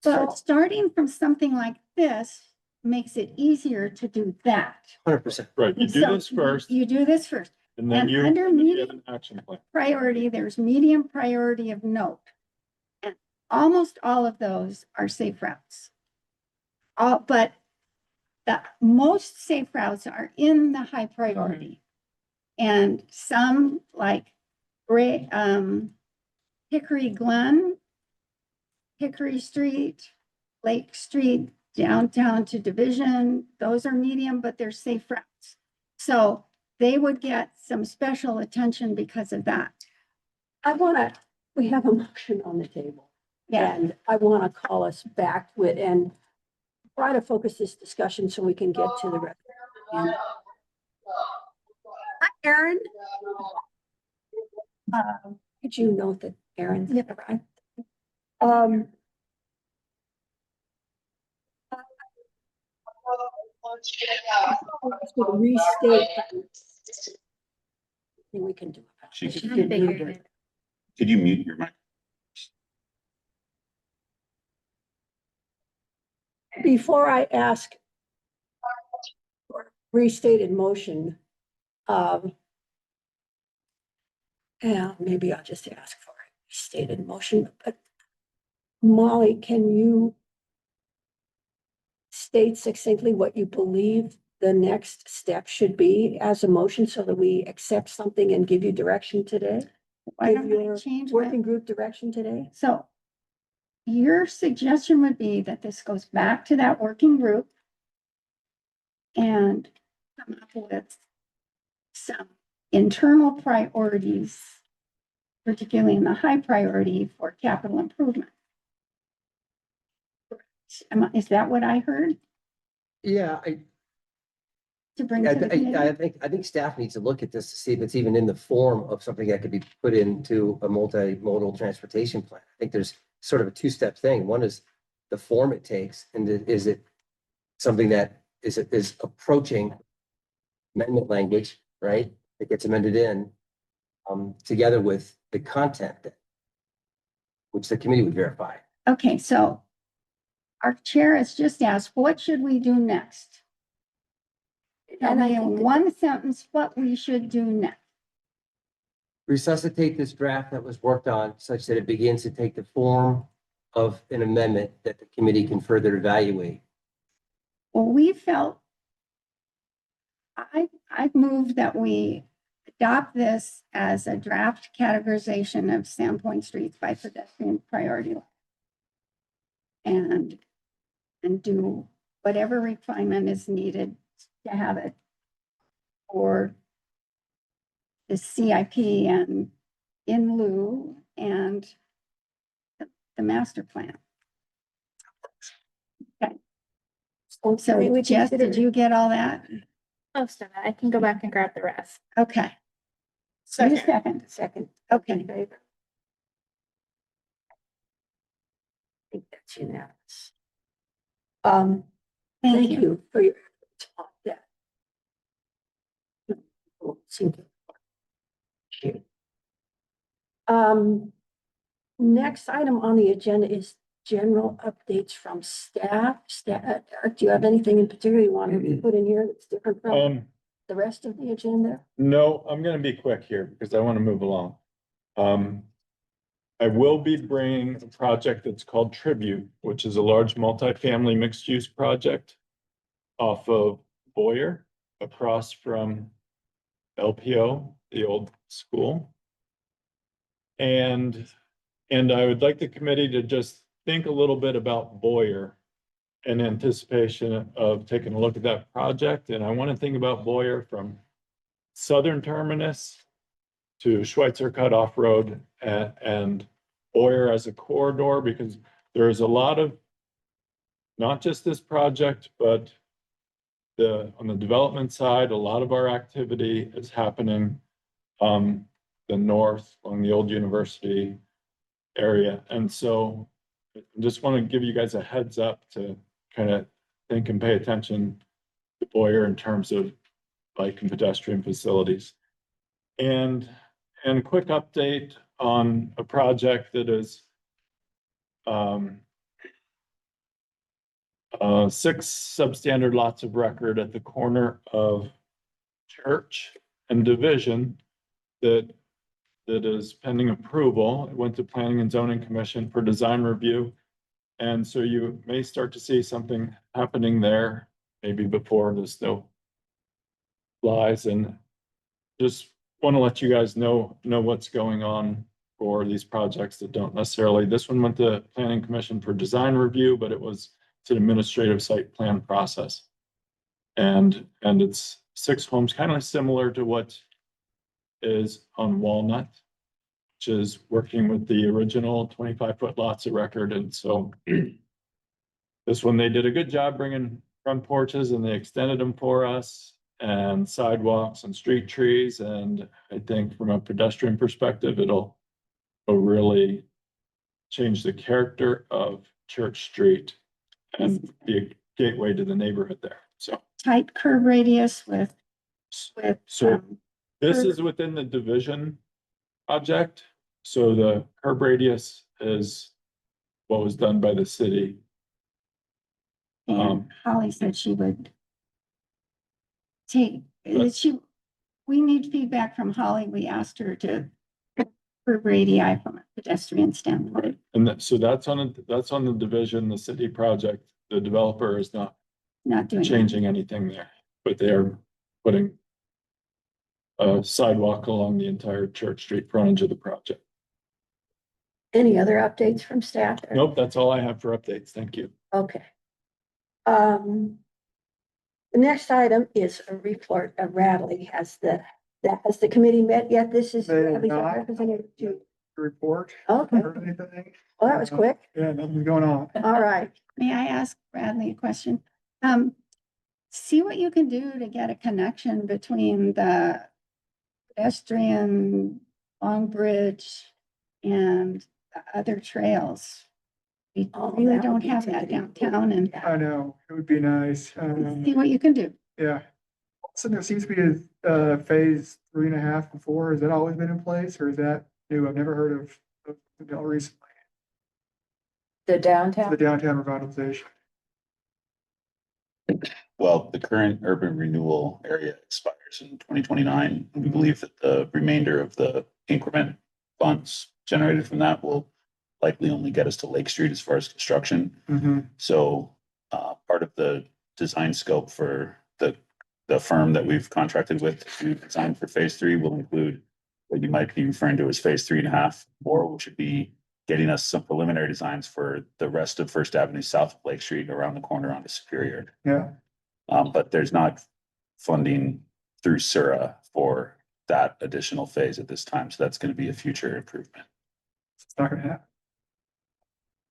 So starting from something like this makes it easier to do that. 100%. Right, you do So this first, You do this first. and then and you under have medium- an action plan. Priority, there's medium priority of note. And almost all of those are safe routes. But the most safe routes are in the high priority. And some like Hickory Glen, Hickory Street, Lake Street, downtown to Division, those are medium, but they're safe routes. So they would get some special attention because of that. We have a motion on the table. Yeah, And I want to call us back with and try to focus this discussion so we can get to the rest. And- Hi, Erin. Could you note that Erin's arrived? Restate. Thing we can do. about it. She She could- did mute Figured her. it. Could you mute your mic? Before I ask for restated motion, yeah, maybe I'll just ask for a restated motion, but Molly, can you state succinctly what you believe the next step should be as a motion so that we accept something and give you direction today? why Give don't I your change my, working group direction today? so your suggestion would be that this goes back to that working group and come up with some internal priorities, particularly in the high priority for capital improvement. Is that what I heard? Yeah, To bring to the committee? I think staff needs to look at this to see if it's even in the form of something that could be put into a multimodal transportation plan. I think there's sort of a two-step thing. One is the form it takes, and is it something that is approaching amendment language, right? That gets amended in, together with the content, which the committee would verify. Okay, so our chair has just asked, what should we do next? Tell And I me think in that- one sentence what we should do next. Resuscitate this draft that was worked on such that it begins to take the form of an amendment that the committee can further evaluate. Well, we felt, I've moved that we adopt this as a draft categorization of Sandpoint streets by pedestrian priority. And do whatever refinement is needed to have it for the CIP and in lieu and the master plan. So Jess, did you get all that? Most of it. I can go back and grab the rest. Okay. Wait a Second. second. Okay. In favor? I think that's unanimous. Thank you for your efforts on that. Seem to- Appreciate it. Next item on the agenda is general updates from staff. Eric, do you have anything in particular you want to put in here that's different from the rest of the agenda? No, I'm gonna be quick here because I want to move along. I will be bringing a project that's called Tribute, which is a large multifamily mixed-use project off of Boyer, across from LPO, the old school. And I would like the committee to just think a little bit about Boyer in anticipation of taking a look at that project. And I want to think about Boyer from southern terminus to Schweitzer Cutoff Road and Boyer as a corridor, because there's a lot of, not just this project, but on the development side, a lot of our activity is happening the north along the old university area. And so I just want to give you guys a heads up to kind of think and pay attention to Boyer in terms of bike and pedestrian facilities. And a quick update on a project that is 6 substandard lots of record at the corner of Church and Division that is pending approval. It went to Planning and Zoning Commission for design review. And so you may start to see something happening there, maybe before the snow flies. And just want to let you guys know what's going on for these projects that don't necessarily, this one went to Planning Commission for design review, but it was it's an administrative site plan process. And it's 6 homes, kind of similar to what is on Walnut, which is working with the original 25-foot lots of record. And so this one, they did a good job bringing front porches and they extended them for us, and sidewalks and street trees. And I think from a pedestrian perspective, it'll really change the character of Church Street and be a gateway to the neighborhood there. So, Tight curb radius with, so um, this is within the division project. So the curb radius is what was done by the city. and Holly said she would take, we need feedback from Holly. We asked her to curb radii from a pedestrian standpoint. And so that's on the division, the city project. The developer is not Not doing that. changing anything there, but they're putting a sidewalk along the entire Church Street frontage of the project. Any other updates from staff? Nope, that's all I have for updates. Thank you. Okay. The next item is a report of Radley. Has the committee met yet? This is. They have Radley's not. representative to- Report. Okay, Heard anything? well, that was quick. Yeah, nothing's going on. All right. May I ask Bradley a question? See what you can do to get a connection between the pedestrian, Long Bridge, and the other trails. We Oh, really that don't would be have that pretty downtown, and I know, it would be nice. see what you can do. Yeah. So there seems to be a phase 3.5 and 4. Has that always been in place or is that new? I've never heard of until recently. The downtown. The downtown revitalization. Well, the current urban renewal area expires in 2029. We believe that the remainder of the increment funds generated from that will likely only get us to Lake Street as far as construction. Mm-hmm. So part of the design scope for the firm that we've contracted with to design for phase 3 will include what you might be referring to as phase 3.5, or which would be getting us some preliminary designs for the rest of First Avenue south of Lake Street around the corner onto Superior. Yeah. But there's not funding through SURA for that additional phase at this time. So that's going to be a future improvement. It's not gonna happen.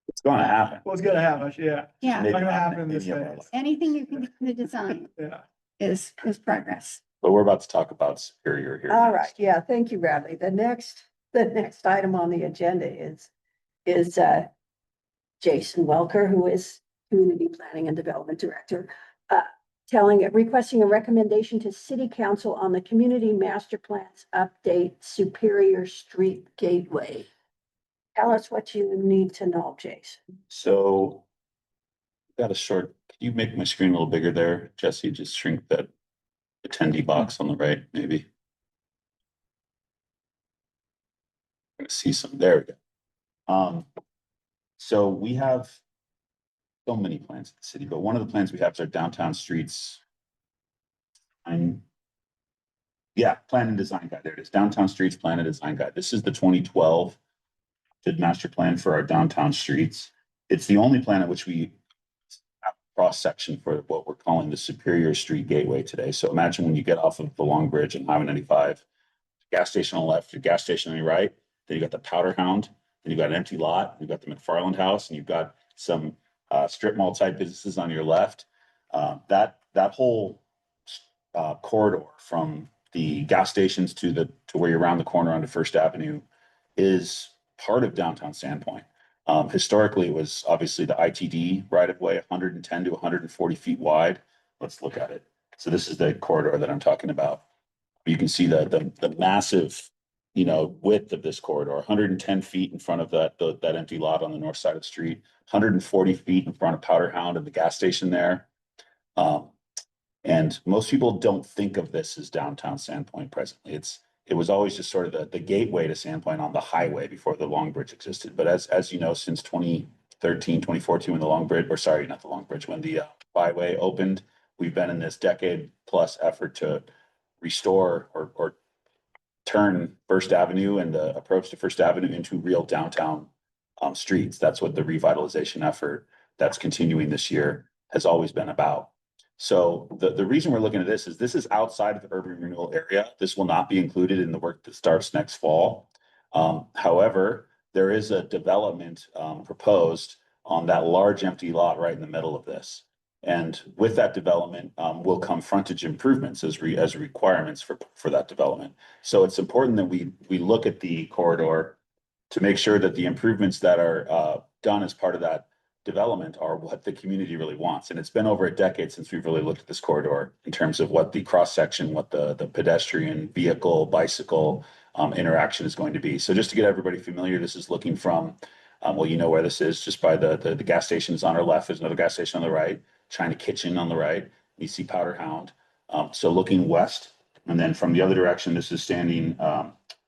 It's going to happen. Well, it's gonna happen, yeah. Yeah, Maybe Not gonna not happen in in this any of our phase. life. anything you can do in the design Yeah. is progress. But we're about to talk about Superior here. All next. right. Yeah, thank you, Bradley. The next item on the agenda is Jason Welker, who is Community Planning and Development Director, requesting a recommendation to City Council on the Community Master Plans Update Superior Street Gateway. Tell us what you need to know, Jason. So got a short, can you make my screen a little bigger there, Jesse? Just shrink that attendee box on the right, maybe. I'm gonna see some, there we go. So we have so many plans in the city, but one of the plans we have is our downtown streets. Plan and design guide. There it is. Downtown streets plan and design guide. This is the 2012 master plan for our downtown streets. It's the only plan at which we have a cross section for what we're calling the Superior Street Gateway today. So imagine when you get off of the Long Bridge and Highway 95, gas station on the left, your gas station on your right, then you got the Powder Hound, then you got an empty lot, you've got the McFarland House, and you've got some strip mall type businesses on your left. That whole corridor from the gas stations to where you're around the corner onto First Avenue is part of downtown Sandpoint. Historically, it was obviously the ITD right of way, 110 to 140 feet wide. Let's look at it. So this is the corridor that I'm talking about. You can see the massive, width of this corridor, 110 feet in front of that empty lot on the north side of the street, 140 feet in front of Powder Hound and the gas station there. And most people don't think of this as downtown Sandpoint presently. It was always just sort of the gateway to Sandpoint on the highway before the Long Bridge existed. But as you know, since 2013, 2014, when the Long Bridge, or sorry, not the Long Bridge, when the byway opened, we've been in this decade plus effort to restore or turn First Avenue and the approach to First Avenue into real downtown streets. That's what the revitalization effort that's continuing this year has always been about. So the reason we're looking at this is outside of the urban renewal area. This will not be included in the work that starts next fall. However, there is a development proposed on that large empty lot right in the middle of this. And with that development will come frontage improvements as requirements for that development. So it's important that we look at the corridor to make sure that the improvements that are done as part of that development are what the community really wants. And it's been over a decade since we've really looked at this corridor in terms of what the cross section, what the pedestrian, vehicle, bicycle interaction is going to be. So just to get everybody familiar, this is looking from, well, you know where this is, just by the gas stations on our left. There's another gas station on the right, China Kitchen on the right. You see Powder Hound. So looking west, and then from the other direction, this is standing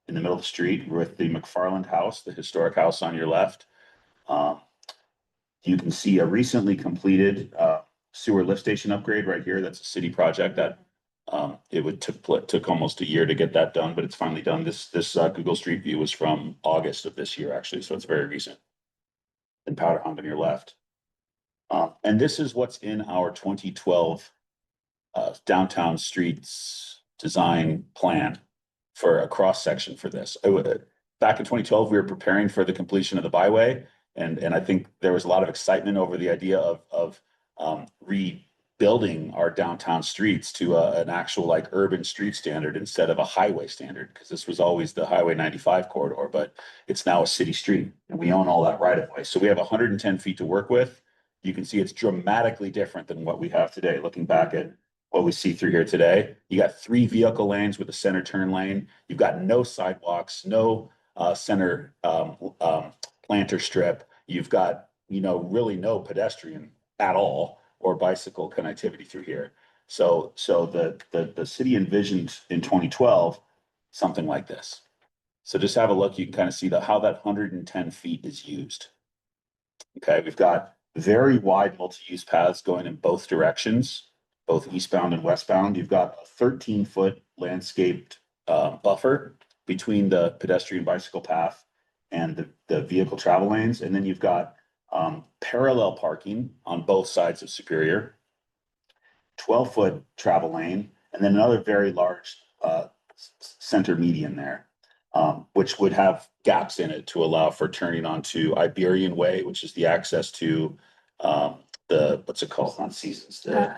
in the middle of the street with the McFarland House, the historic house on your left. You can see a recently completed sewer lift station upgrade right here. That's a city project that took almost a year to get that done, but it's finally done. This Google Street View was from August of this year, actually, so it's very recent. And Powder Hound on your left. And this is what's in our 2012 downtown streets design plan for a cross section for this. Back in 2012, we were preparing for the completion of the byway. And I think there was a lot of excitement over the idea of rebuilding our downtown streets to an actual like urban street standard instead of a highway standard, because this was always the Highway 95 corridor, but it's now a city street and we own all that right of way. So we have 110 feet to work with. You can see it's dramatically different than what we have today. Looking back at what we see through here today, you got 3 vehicle lanes with a center turn lane. You've got no sidewalks, no center planter strip. You've got, really no pedestrian at all or bicycle connectivity through here. So the city envisioned in 2012 something like this. So just have a look. You can kind of see how that 110 feet is used. Okay, we've got very wide multi-use paths going in both directions, both eastbound and westbound. You've got a 13-foot landscaped buffer between the pedestrian bicycle path and the vehicle travel lanes. And then you've got parallel parking on both sides of Superior, 12-foot travel lane, and then another very large center median there, which would have gaps in it to allow for turning onto Iberian Way, which is the access to what's it called on Seasons, the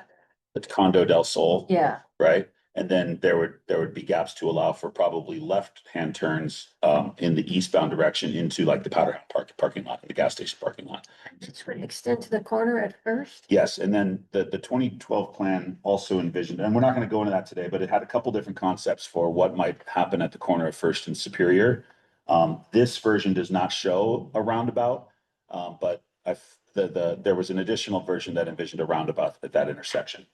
Condo del Sol. Yeah. Right. And then there would be gaps to allow for probably left-hand turns in the eastbound direction into like the Powder Hound parking lot, the gas station parking lot. This would extend to the corner at first? Yes, and then the 2012 plan also envisioned, and we're not going to go into that today, but it had a couple different concepts for what might happen at the corner of First and Superior. This version does not show a roundabout, but there was an additional version that envisioned a roundabout at that intersection.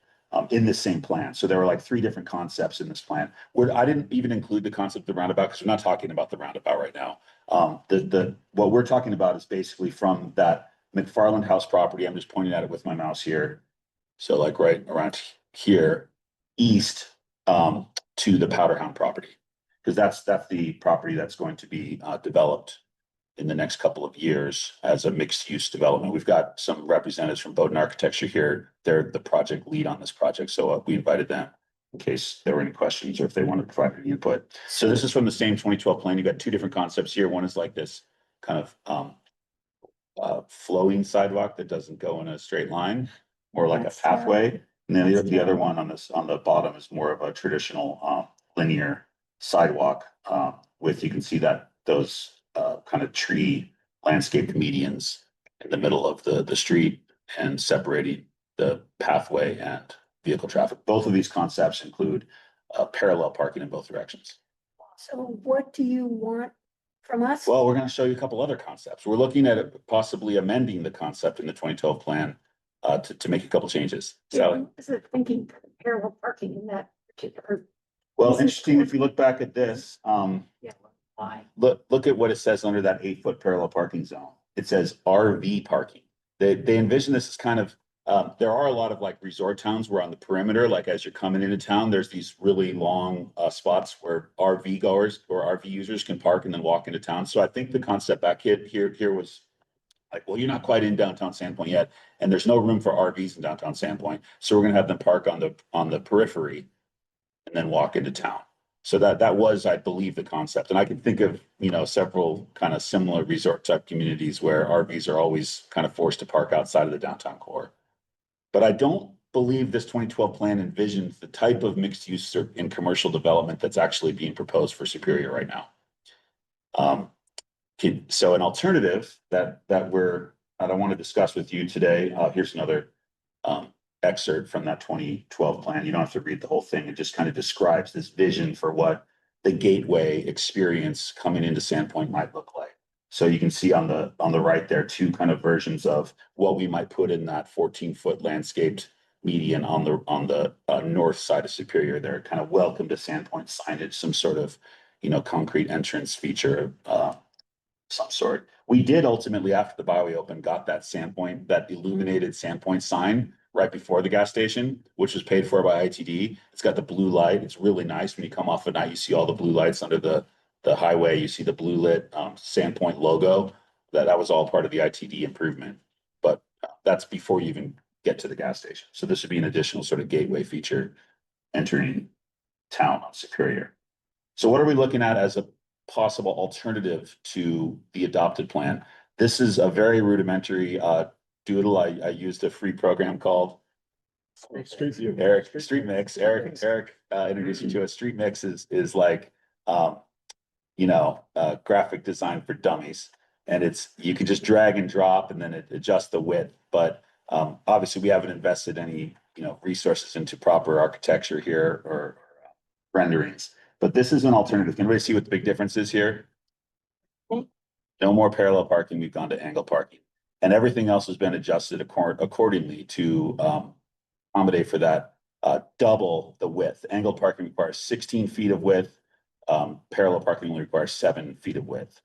In the same plan. So there were like 3 different concepts in this plan. I didn't even include the concept of the roundabout because we're not talking about the roundabout right now. What we're talking about is basically from that McFarland House property. I'm just pointing at it with my mouse here. So like right around here, east to the Powder Hound property, because that's the property that's going to be developed in the next couple of years as a mixed use development. We've got some representatives from Bowden Architecture here. They're the project lead on this project. So we invited them in case there were any questions or if they wanted to provide any input. So this is from the same 2012 plan. You've got 2 different concepts here. One is like this kind of flowing sidewalk that doesn't go in a straight line, or like a pathway. And then the other one on the bottom is more of a traditional linear sidewalk with, you can see that those kind of tree landscape medians in the middle of the street and separating the pathway and vehicle traffic. Both of these concepts include parallel parking in both directions. So what do you want from us? Well, we're going to show you a couple other concepts. We're looking at possibly amending the concept in the 2012 plan to make a couple changes. Sally? Is it thinking parallel parking in that particular? Well, This is interesting, if cool. you look back at this, Yeah, why? look at what it says under that 8-foot parallel parking zone. It says RV parking. They envision this as kind of, there are a lot of like resort towns where on the perimeter, like as you're coming into town, there's these really long spots where RV goers or RV users can park and then walk into town. So I think the concept back here was Like, well, you're not quite in downtown Sandpoint yet, and there's no room for RVs in downtown Sandpoint, so we're gonna have them park on the periphery and then walk into town. So that was, I believe, the concept. And I can think of, several kind of similar resort type communities where RVs are always kind of forced to park outside of the downtown core. But I don't believe this 2012 plan envisions the type of mixed use in commercial development that's actually being proposed for Superior right now. So an alternative that I want to discuss with you today, here's another excerpt from that 2012 plan. You don't have to read the whole thing. It just kind of describes this vision for what the gateway experience coming into Sandpoint might look like. So you can see on the right there, two kind of versions of what we might put in that 14-foot landscaped median on the north side of Superior there, kind of welcome to Sandpoint signage, some sort of, concrete entrance feature of some sort. We did ultimately, after the Byway opened, got that Sandpoint, that illuminated Sandpoint sign right before the gas station, which was paid for by ITD. It's got the blue light. It's really nice. When you come off at night, you see all the blue lights under the highway. You see the blue lit Sandpoint logo. That was all part of the ITD improvement. But that's before you even get to the gas station. So this would be an additional sort of gateway feature entering town on Superior. So what are we looking at as a possible alternative to the adopted plan? This is a very rudimentary doodle. I used a free program called Street Mix. Eric introduced you to it. Street Mix is like graphic design for dummies, and you can just drag and drop and then it adjusts the width. But obviously we haven't invested any resources into proper architecture here or renderings. But this is an alternative. Can everybody see what the big difference is here? No more parallel parking. We've gone to angle parking. And everything else has been adjusted accordingly to accommodate for that double the width. Angle parking requires 16 feet of width. Parallel parking only requires 7 feet of width,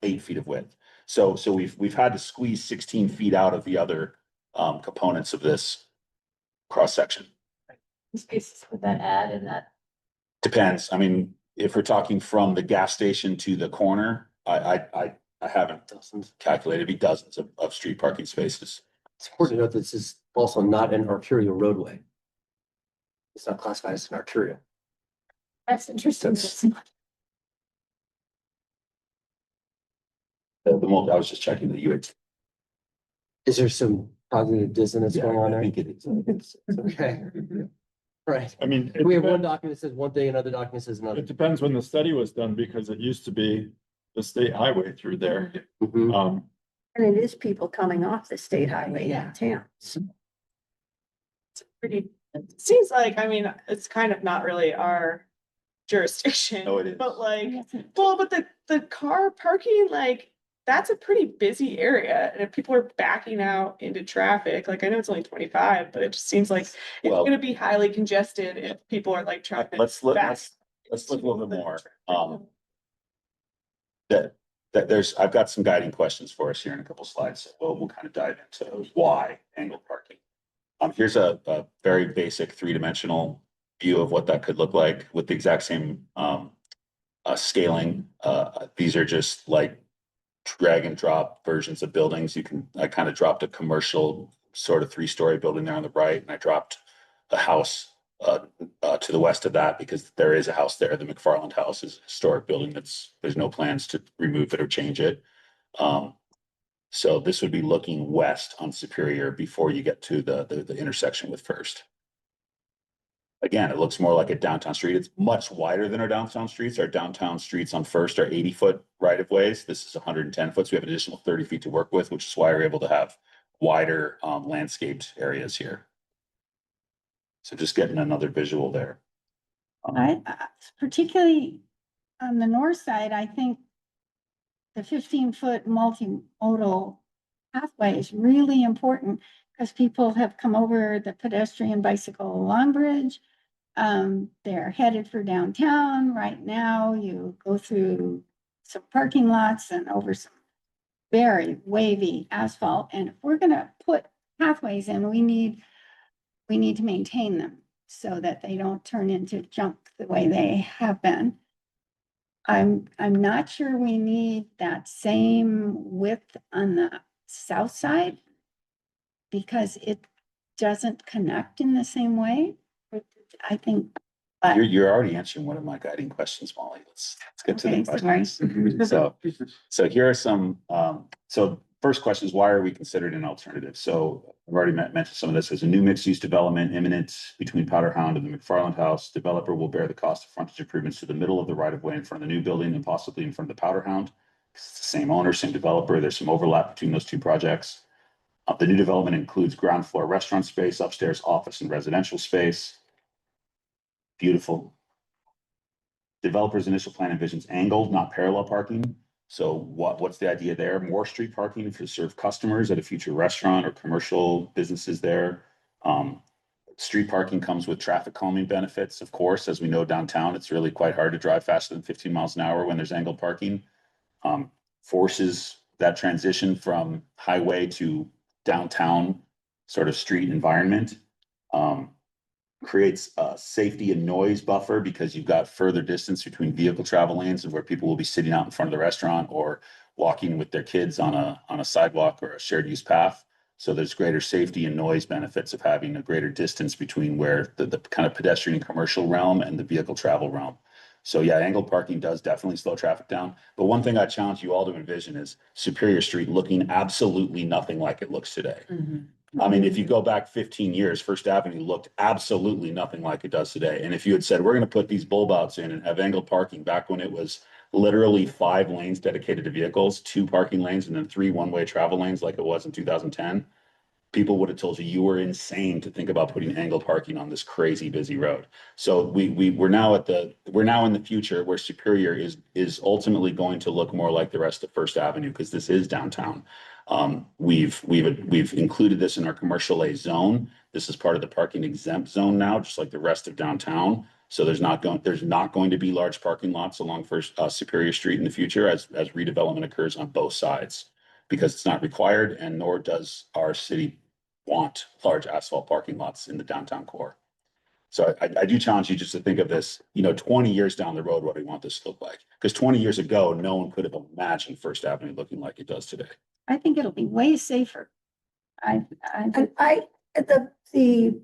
8 feet of width. So we've had to squeeze 16 feet out of the other components of this cross section. Spaces would that add in that? Depends. I mean, if we're talking from the gas station to the corner, I haven't calculated. It'd be dozens of street parking spaces. It's important to note that this is also not an arterial roadway. It's not classified as an arterial. That's interesting. I was just checking the UH. Is there some cognitive dissonance going on I there? think it is. Okay. Right. I mean, We have one document that says one thing, another document says another. it depends when the study was done, because it used to be the state highway through there. Mhm. And it is people coming off the state highway in town. So It's pretty, it seems like, I mean, it's kind of not really our jurisdiction. No, it is. But like, well, but the car parking, like, that's a pretty busy area. And if people are backing out into traffic, like, I know it's only 25, but it just seems like it's Well- gonna be highly congested if people are like trying to. Let's look back a little bit into more. the- I've got some guiding questions for us here in a couple slides. So we'll kind of dive into why angle parking. Here's a very basic 3-dimensional view of what that could look like with the exact same scaling. These are just like drag and drop versions of buildings. I kind of dropped a commercial sort of 3-story building there on the right, and I dropped a house to the west of that because there is a house there. The McFarland House is a historic building there's no plans to remove it or change it. So this would be looking west on Superior before you get to the intersection with First. Again, it looks more like a downtown street. It's much wider than our downtown streets. Our downtown streets on First are 80-foot right of ways. This is 110 foot. So we have an additional 30 feet to work with, which is why we're able to have wider landscaped areas here. So just getting another visual there. Particularly on the north side, I think the 15-foot multimodal pathway is really important because people have come over the pedestrian bicycle Long Bridge. They're headed for downtown right now. You go through some parking lots and over some very wavy asphalt. And if we're gonna put pathways in, we need to maintain them so that they don't turn into junk the way they have been. I'm not sure we need that same width on the south side because it doesn't connect in the same way. I think, but You're already answering one of my guiding questions, Molly. Let's get to the Okay, sorry. questions. So here are some, so first question is, why are we considered an alternative? So I've already mentioned some of this. As a new mixed-use development imminent between Powder Hound and the McFarland House, developer will bear the cost of frontage improvements to the middle of the right-of-way in front of the new building and possibly in front of the Powder Hound. It's the same owner, same developer. There's some overlap between those two projects. The new development includes ground floor restaurant space, upstairs office and residential space. Beautiful. Developer's initial plan envisions angled, not parallel parking. So what's the idea there? More street parking to serve customers at a future restaurant or commercial businesses there. Street parking comes with traffic calming benefits, of course. As we know, downtown, it's really quite hard to drive faster than 15 miles an hour when there's angled parking. Forces that transition from highway to downtown sort of street environment. Creates a safety and noise buffer because you've got further distance between vehicle travel lanes and where people will be sitting out in front of the restaurant or walking with their kids on a sidewalk or a shared use path. So there's greater safety and noise benefits of having a greater distance between where the kind of pedestrian and commercial realm and the vehicle travel realm. So yeah, angled parking does definitely slow traffic down. But one thing I challenge you all to envision is Superior Street looking absolutely nothing like it looks today. I mean, if you go back 15 years, First Avenue looked absolutely nothing like it does today. And if you had said, we're going to put these bulb outs in and have angled parking back when it was literally 5 lanes dedicated to vehicles, 2 parking lanes, and then 3 one-way travel lanes like it was in 2010, people would have told you were insane to think about putting angled parking on this crazy busy road. So we're now in the future where Superior is ultimately going to look more like the rest of First Avenue because this is downtown. We've included this in our commercial A zone. This is part of the parking exempt zone now, just like the rest of downtown. So there's not going to be large parking lots along First Superior Street in the future as redevelopment occurs on both sides, because it's not required, and nor does our city want large asphalt parking lots in the downtown core. So I do challenge you just to think of this, 20 years down the road, what do we want this to look like? Because 20 years ago, no one could have imagined First Avenue looking like it does today. I think it'll be way safer. And the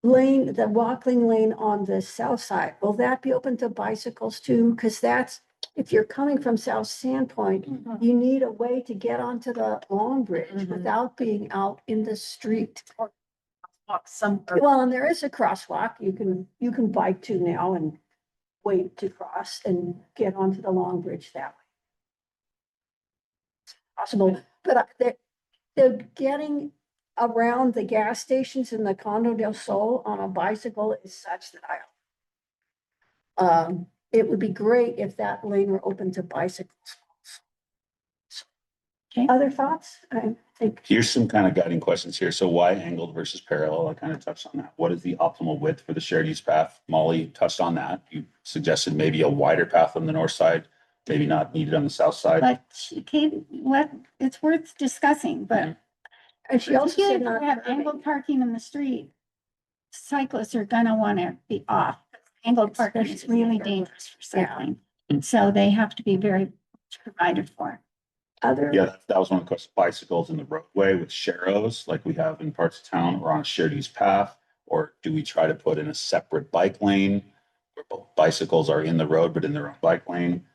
lane, the walking lane on the south side, will that be open to bicycles too? Because that's, if you're coming from South Sandpoint, you need a way to get onto the Long Bridge without being out in the street. Walk some. Well, and there is a crosswalk you can bike to now and wait to cross and get onto the Long Bridge that way. Possible, but they're getting around the gas stations in the Condo del Sol on a bicycle is such that it would be great if that lane were open to bicycles. Okay. Other thoughts? I think. Here's some kind of guiding questions here. So why angled versus parallel? I kind of touched on that. What is the optimal width for the shared use path? Molly touched on that. You suggested maybe a wider path on the north side, maybe not needed on the south side. But Kate, it's worth discussing, but And she also if said you not. have angled parking in the street, cyclists are gonna wanna be off. Angled parking is really dangerous for cycling. So they have to be very much provided for. Yeah, that was one of the questions. Bicycles in the roadway with sharrows like we have in parts of town, or on a shared use path? Or do we try to put in a separate bike lane where both bicycles are in the road but in their own bike lane?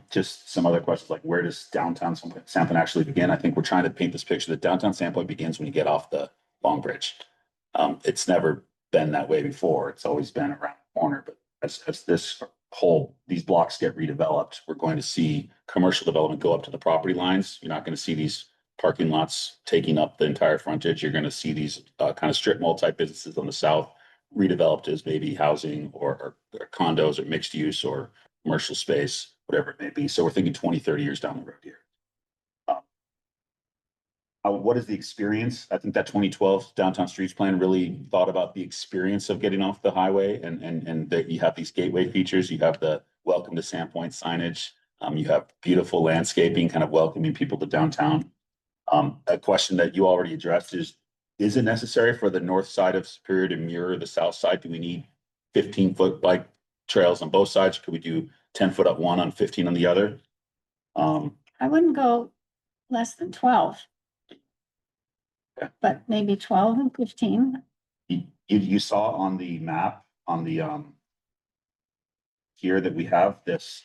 Just some other questions like, where does downtown Sandpoint actually begin? I think we're trying to paint this picture that downtown Sandpoint begins when you get off the Long Bridge. It's never been that way before. It's always been around the corner, but as these blocks get redeveloped, we're going to see commercial development go up to the property lines. You're not going to see these parking lots taking up the entire frontage. You're going to see these kind of strip mall type businesses on the south redeveloped as maybe housing or condos or mixed use or commercial space, whatever it may be. So we're thinking 20, 30 years down the road here. What is the experience? I think that 2012 downtown streets plan really thought about the experience of getting off the highway, and that you have these gateway features. You have the welcome to Sandpoint signage. You have beautiful landscaping, kind of welcoming people to downtown. A question that you already addressed is it necessary for the north side of Superior to mirror the south side? Do we need 15-foot bike trails on both sides? Could we do 10 foot up one on 15 on the other? I wouldn't go less than 12. Yeah. But maybe 12 and 15. You saw on the map, on the, here that we have this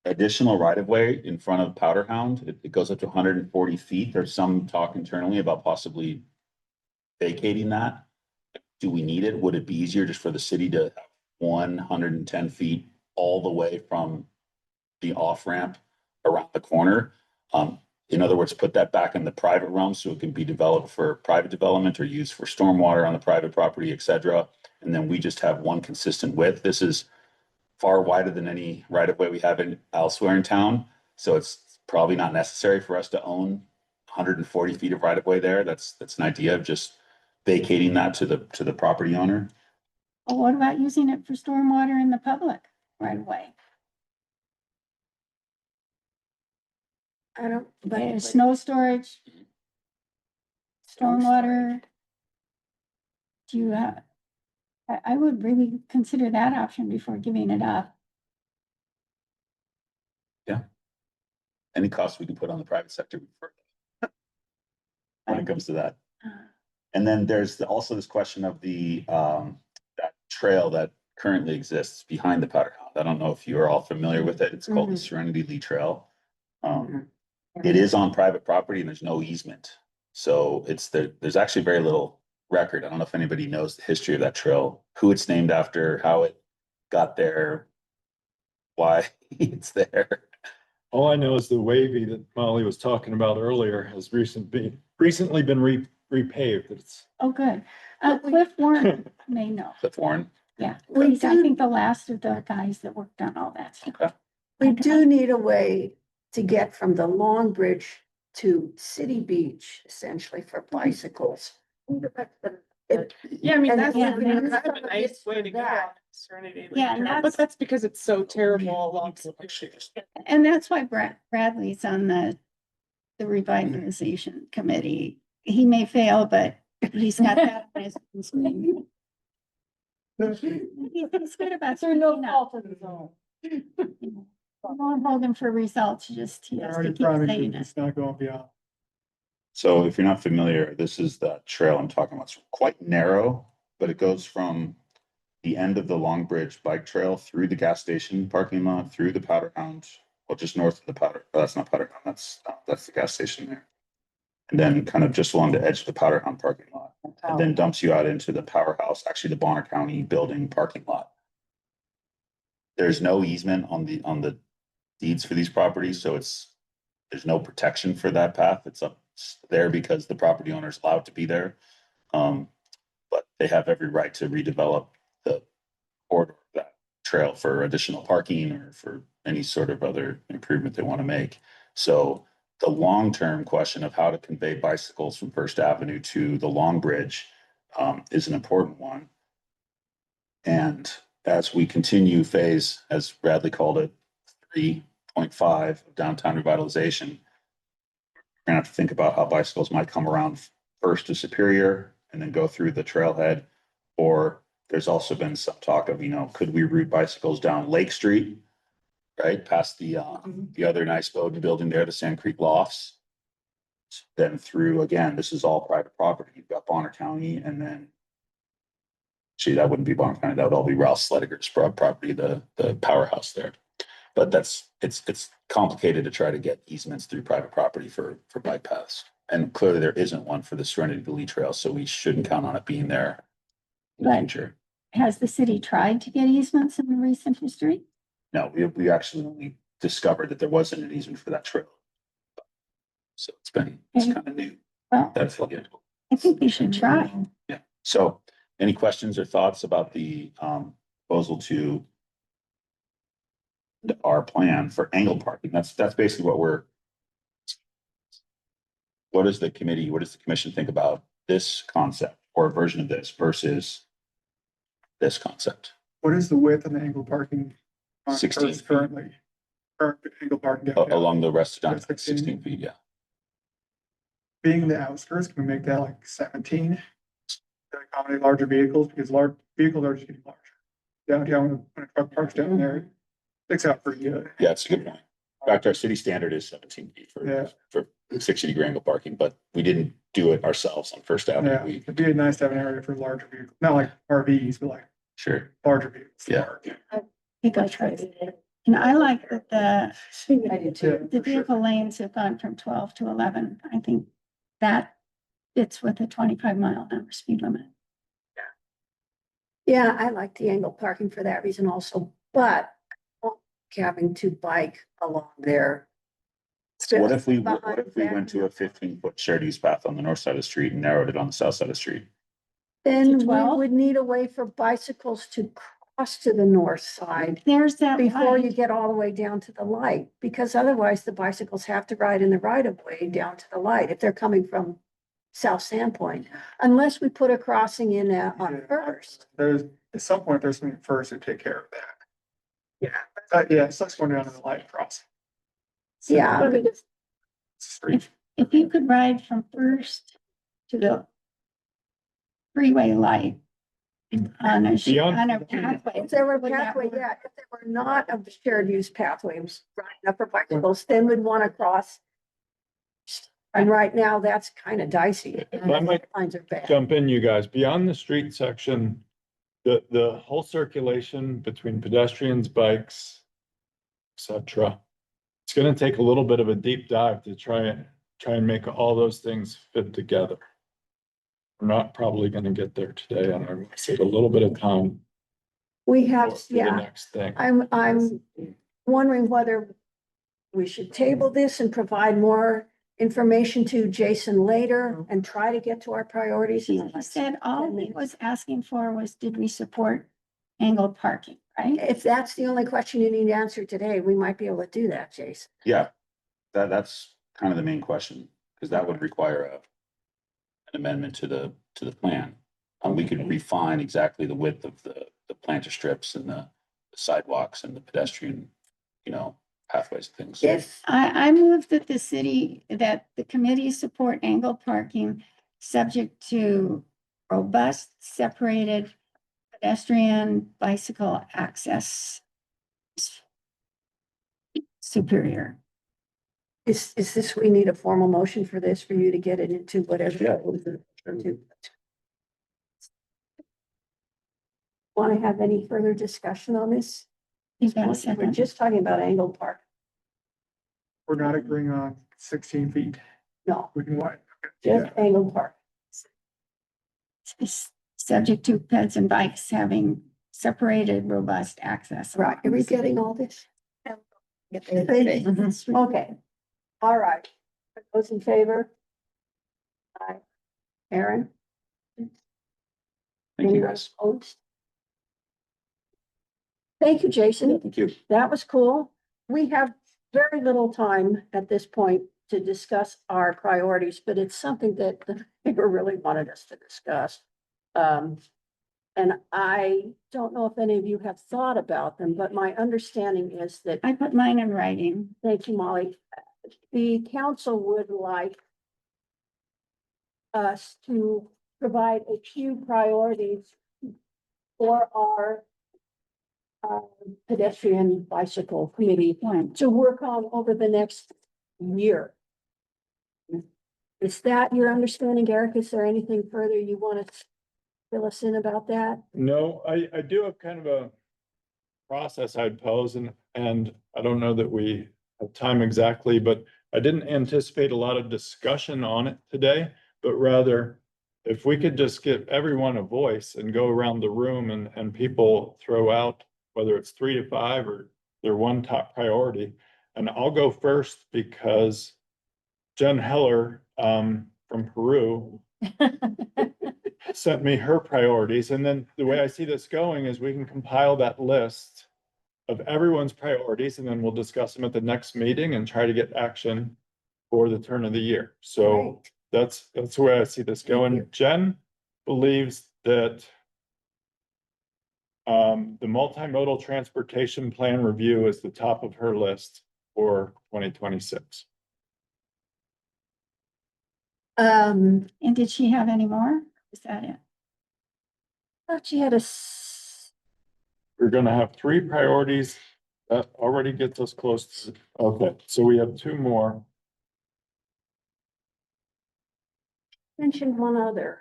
additional right of way in front of Powder Hound. It goes up to 140 feet. There's some talk internally about possibly vacating that. Do we need it? Would it be easier just for the city to have 110 feet all the way from the off ramp around the corner? In other words, put that back in the private realm so it can be developed for private development or used for stormwater on the private property, et cetera. And then we just have one consistent width. This is far wider than any right of way we have in elsewhere in town. So it's probably not necessary for us to own 140 feet of right of way there. That's an idea of just vacating that to the property owner. Well, what about using it for stormwater in the public right away? I don't. Snow storage. Stormwater. Do you have? I would really consider that option before giving it up. Any costs we can put on the private sector when it comes to that. And then there's also this question of the that trail that currently exists behind the Powder Hound. I don't know if you are all familiar with it. It's called the Serenity Lee Trail. It is on private property and there's no easement. So there's actually very little record. I don't know if anybody knows the history of that trail, who it's named after, how it got there, why it's there. All I know is the wavy that Molly was talking about earlier has recently been repaved. It's Oh, good. Cliff Warren may know. Cliff Warren. Yeah, We he's, I do- think, the last of the guys that worked on all that stuff. Okay. We do need a way to get from the Long Bridge to City Beach, essentially for bicycles. Yeah, I mean, And that's yeah, kind and of some a of nice it's way for to go. that. on Serenity Lake Yeah, and Trail, that's- But that's because it's so terrible along. And that's why Bradley's on the revitalization committee. He may fail, but he's got that on his screen. He's good about. Through no speaking up. fault of his own. I won't hold him for results, just he I has to already keep promised saying you it. it's not going beyond. So if you're not familiar, this is the trail I'm talking about. It's quite narrow, but it goes from the end of the Long Bridge bike trail through the gas station parking lot, through the Powder Hound, well, just north of the Powder, that's not Powder Hound, that's the gas station there. And then kind of just along the edge of the Powder Hound parking lot, and then dumps you out into the powerhouse, actually the Bonner County building parking lot. There's no easement on the deeds for these properties, so there's no protection for that path. It's up there because the property owner is allowed to be there. But they have every right to redevelop the corridor of that trail for additional parking or for any sort of other improvement they want to make. So the long-term question of how to convey bicycles from First Avenue to the Long Bridge is an important one. And as we continue phase, as Bradley called it, 3.5 of downtown revitalization, we're gonna have to think about how bicycles might come around first to Superior and then go through the trailhead. Or there's also been some talk of, could we route bicycles down Lake Street, right, past the other nice building there, the Sand Creek Lofts. Then through, again, this is all private property. You've got Bonner County, and then gee, that wouldn't be Bonner County, that would all be Ralph Sledder's property, the powerhouse there. But it's complicated to try to get easements through private property for bike paths. And clearly there isn't one for the Serenity Lee Trail, so we shouldn't count on it being there in the Right. future. Has the city tried to get easements in recent history? No, we actually only discovered that there wasn't an easement for that trail. So it's Okay. kind of new. Well, That's good. I think we should try. Yeah. So any questions or thoughts about the proposal to our plan for angle parking? That's basically what does the commission think about this concept or a version of this versus this concept? What is the width of the angle parking? on 16 First feet. Currently, current angle parking downtown? Along the rest of downtown, 16. 16 feet, yeah. Being the outskirts, can we make that like 17? To accommodate larger vehicles, because large vehicles are just getting larger. Downtown, when a truck parks down there, it sticks out pretty good. Yeah, it's a good point. In fact, our city standard is 17 feet Yeah. for 60-degree angle parking, but we didn't do it ourselves on First Avenue. Yeah, it'd be nice to have an area for larger vehicles, not like RVs, but like Sure. larger vehicles. Yeah. Pick up trucks. And I like that I do too. the vehicle lanes have gone from 12 to 11. I think that fits with the 25-mile-an-hour speed limit. Yeah, I like the angle parking for that reason also, but having to bike along there. What if we Behind went to a 15-foot shared use path on the north side of the street and narrowed it on the south side of the street? Then we 12? would need a way for bicycles to cross to the north side There's that before you light. get all the way down to the light, because otherwise the bicycles have to ride in the right of way down to the light if they're coming from South Sandpoint, unless we put a crossing in on Yeah. First. There's, at some point, there's something first to take care of that. Yeah, it sucks going down to the light crossing. Yeah, Street. If you could ride from First to the freeway light on a, Beyond- on a pathway. if there were a would that pathway, work? yeah, if there were not of the shared use pathways, running up for bicycles, then we'd want to cross. And right now, that's kind of dicey. If I might Lines are bad. jump in, you guys, beyond the street section, the whole circulation between pedestrians, bikes, et cetera. It's gonna take a little bit of a deep dive to try and make all those things fit together. We're not probably gonna get there today, and I'm save a little bit of time We have, for the yeah, next thing. I'm wondering whether we should table this and provide more information to Jason later and try to get to our priorities. He said all he was asking for was, did we support angled parking, right? If that's the only question you need answered today, we might be able to do that, Jason. Yeah, that's kind of the main question, because that would require an amendment to the plan. We could refine exactly the width of the planter strips and the sidewalks and the pedestrian, pathways and things. If, I move that that the committee support angled parking subject to robust, separated pedestrian bicycle access. Superior. is this, we need a formal motion for this, for you to get it into whatever. Want to have any further discussion on this? Is that a We're second? just talking about angled park. We're not agreeing on 16 feet. No, We can widen. just angled park. Is subject to peds and bikes having separated, robust access. Right, are we getting all this? Mhm. Okay, all right. Those in favor? Aye. Aaron? Thank you, Anyone guys. opposed? Thank you, Jason. Thank you. That was cool. We have very little time at this point to discuss our priorities, but it's something that the paper really wanted us to discuss. And I don't know if any of you have thought about them, but my understanding is that, I put mine in writing. thank you, Molly, the council would like us to provide a few priorities for our pedestrian bicycle committee to work on over the next year. Is that your understanding, Eric? Is there anything further you want to fill us in about that? No, I do have kind of a process I'd pose, and I don't know that we have time exactly, but I didn't anticipate a lot of discussion on it today, but rather if we could just give everyone a voice and go around the room and people throw out, whether it's 3 to 5 or their one top priority. And I'll go first because Jen Heller, from Peru, sent me her priorities. And then the way I see this going is we can compile that list of everyone's priorities, and then we'll discuss them at the next meeting and try to get action for the turn of the year. So Great. that's the way I see this you. going. Jen believes that the multimodal transportation plan review is the top of her list for 2026. And did she have any more? Is that it? Thought she had We're gonna have 3 priorities That already gets us close to, okay, so we have two more. Mention one other.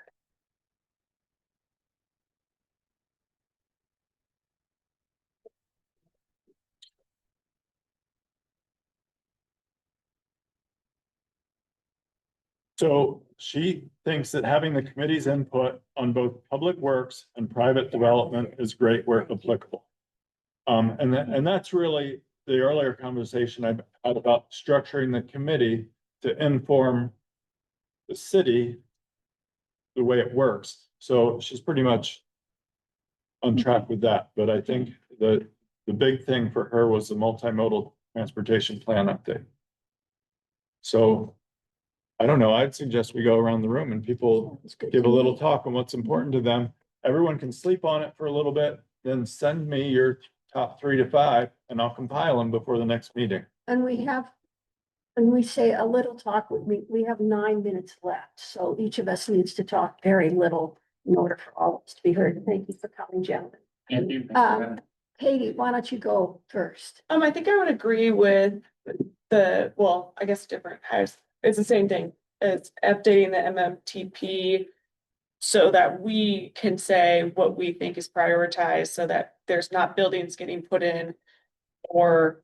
So she thinks that having the committee's input on both public works and private development is great where applicable. And that's really the earlier conversation I've had about structuring the committee to inform the city the way it works. So she's pretty much on track with that, but I think the big thing for her was the multimodal transportation plan update. So I don't know, I'd suggest we go around the room and people give a little talk on what's important to them. Everyone can sleep on it for a little bit, then send me your top 3 to 5 and I'll compile them before the next meeting. And we have, when we say a little talk, we have 9 minutes left. So each of us needs to talk very little in order for all of us to be heard. Thank you for coming, gentlemen. Katie, why don't you go first? I think I would agree with well, I guess different, it's the same thing. It's updating the MMTP so that we can say what we think is prioritized, so that there's not buildings getting put in or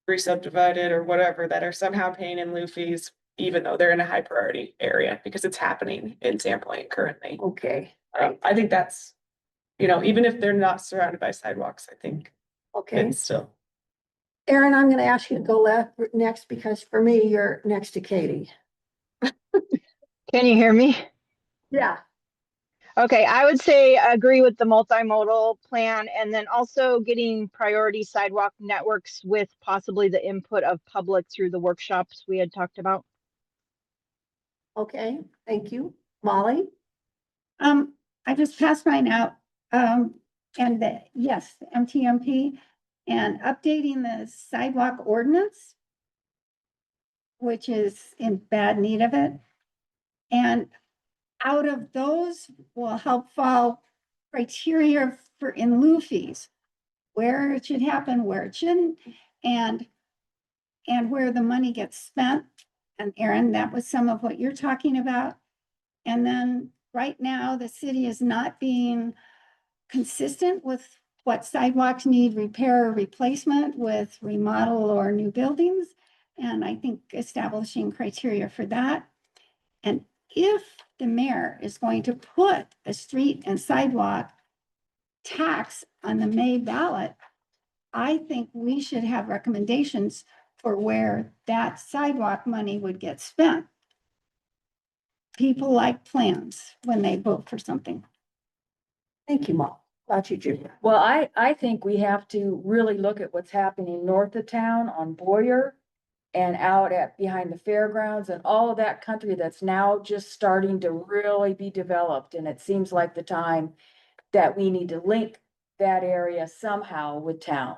re-subdivided or whatever that are somehow paying in lieu fees, even though they're in a high priority area, because it's happening in Sandpoint currently. Okay, I think that's, even if they're not surrounded by sidewalks, I think okay. it's still. Aaron, I'm gonna ask you to go next because for me, you're next to Katie. Can you hear me? Yeah. Okay, I would say agree with the multimodal plan and then also getting priority sidewalk networks with possibly the input of public through the workshops we had talked about. Okay, thank you. Molly? I just passed mine out. And yes, the MTMP and updating the sidewalk ordinance, which is in bad need of it. And out of those will help fall criteria for in lieu fees, where it should happen, where it shouldn't, and where the money gets spent. And Aaron, that was some of what you're talking about. And then right now, the city is not being consistent with what sidewalks need repair or replacement with remodel or new buildings. And I think establishing criteria for that. And if the mayor is going to put a street and sidewalk tax on the May ballot, I think we should have recommendations for where that sidewalk money would get spent. People like plans when they vote for something. Thank you, Molly. About you, Julia. Well, I think we have to really look at what's happening north of town on Boyer and out at behind the fairgrounds and all of that country that's now just starting to really be developed. And it seems like the time that we need to link that area somehow with town.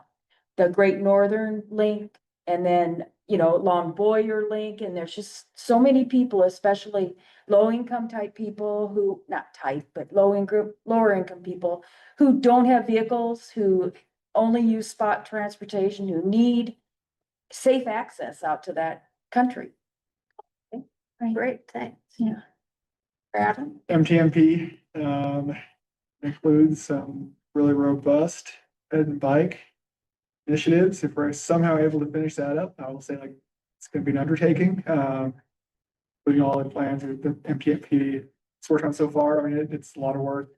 The Great Northern link and then, along Boyer link. And there's just so many people, especially low income type people who, not type, but lower income people who don't have vehicles, who only use spot transportation, who need safe access out to that country. Great, thanks. Yeah. Adam? MTMP, includes some really robust ped and bike initiatives. If we're somehow able to finish that up, I will say like, it's gonna be an undertaking. Putting all the plans that the MTMP it's worked on so far, I mean, it's a lot of work.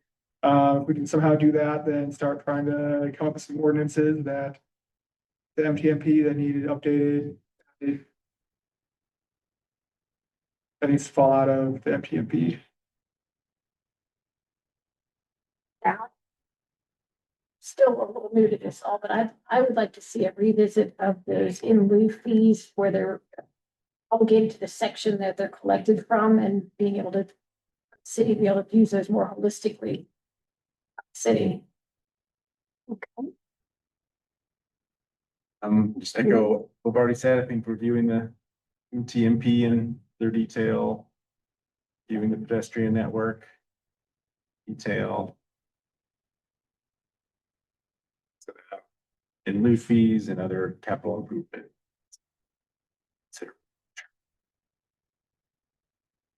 If we can somehow do that, then start trying to come up with some ordinances that the MTMP that needed updated. That needs to fall out of the MTMP. Still a little new to this all, but I would like to see a revisit of those in lieu fees where they're obligated to the section that they're collected from and being able to city be able to use those more holistically. City. Okay. Just echo what I've already said. I think reviewing the TMP in their detail, viewing the pedestrian network detail. in lieu fees and other capital improvement. Consider.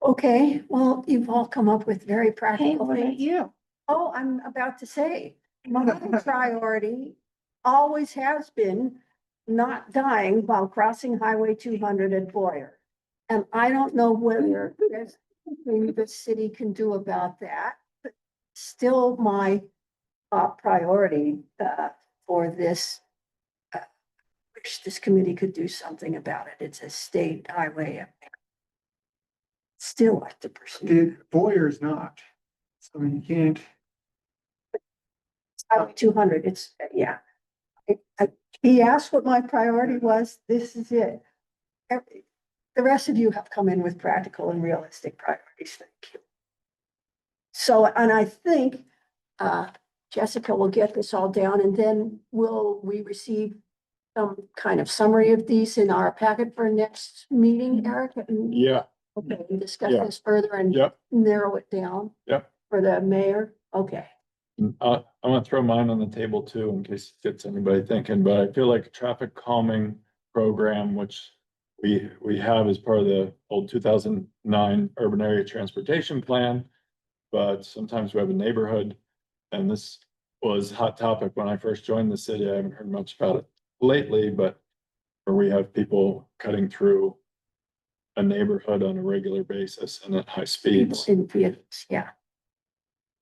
Okay, well, you've all come up with very Hey, practical what about things. you? Oh, I'm about to say, my priority always has been not dying while crossing Highway 200 at Boyer. And I don't know whether there's anything the city can do about that, but still my top priority for this. Wish this committee could do something about it. It's a state highway. Still like to pursue. Boyer's not. So you can't, Highway 200, it's, yeah. He asked what my priority was. This is it. The rest of you have come in with practical and realistic priorities. Thank you. So, and I think Jessica will get this all down, and then will we receive some kind of summary of these in our packet for next meeting, Eric? And Yeah, okay, and discuss Yeah. this further and yep, narrow it down. Yep. For the mayor. Okay. I'm gonna throw mine on the table too, in case it gets anybody thinking, but I feel like a traffic calming program, which we have as part of the old 2009 urban area transportation plan. But sometimes we have a neighborhood, and this was a hot topic when I first joined the city. I haven't heard much about it lately, but where we have people cutting through a neighborhood on a regular basis and at high People speeds. in vehicles, yeah.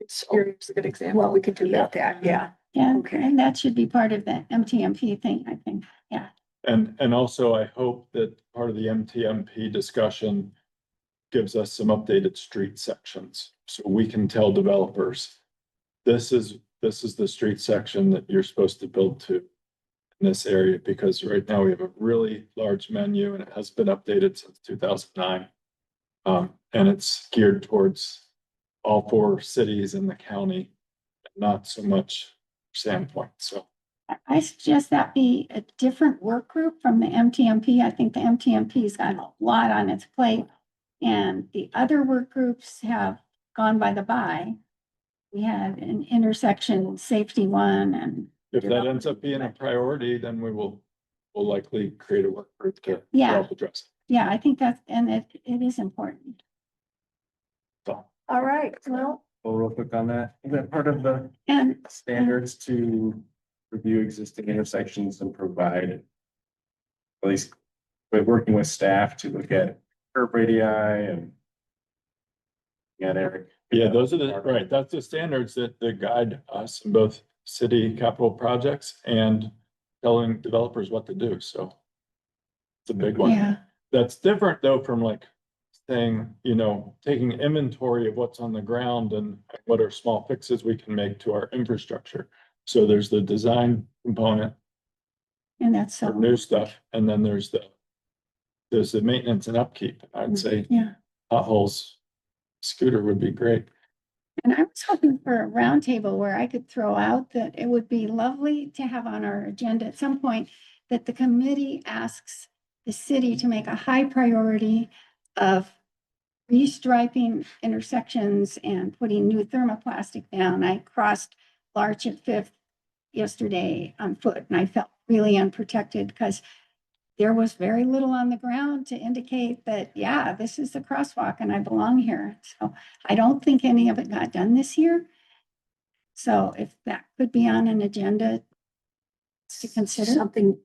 It's, Here's a good example. well, we could do about that, yeah. Yeah, Okay. and that should be part of the MTMP thing, I think. Yeah. And also I hope that part of the MTMP discussion gives us some updated street sections, so we can tell developers, this is the street section that you're supposed to build to in this area, because right now we have a really large menu and it has been updated since 2009. And it's geared towards all 4 cities in the county, not so much Sandpoint, so. I suggest that be a different work group from the MTMP. I think the MTMP's got a lot on its plate. And the other work groups have gone by the by. We had an intersection safety one and. If that ends up being a priority, then we'll likely create a work group to Yeah. help address Yeah, I think that's, and it is important. it. So, All right, well, Well, real quick on that, is that part of the And standards to review existing intersections and provide at least by working with staff to look at curb radii and Eric. yeah, those are right, that's the standards that guide us in both city capital projects and telling developers what to do, so. It's a big one. yeah, That's different though from like saying, taking inventory of what's on the ground and what are small fixes we can make to our infrastructure. So there's the design component and that's for so, new stuff, and then there's the maintenance and upkeep. I'd say yeah. potholes, scooter would be great. And I was hoping for a roundtable where I could throw out that it would be lovely to have on our agenda at some point that the committee asks the city to make a high priority of restriping intersections and putting new thermoplastic down. I crossed Larch at Fifth yesterday on foot and I felt really unprotected because there was very little on the ground to indicate that, yeah, this is the crosswalk and I belong here. So I don't think any of it got done this year. So if that could be on an agenda to consider. something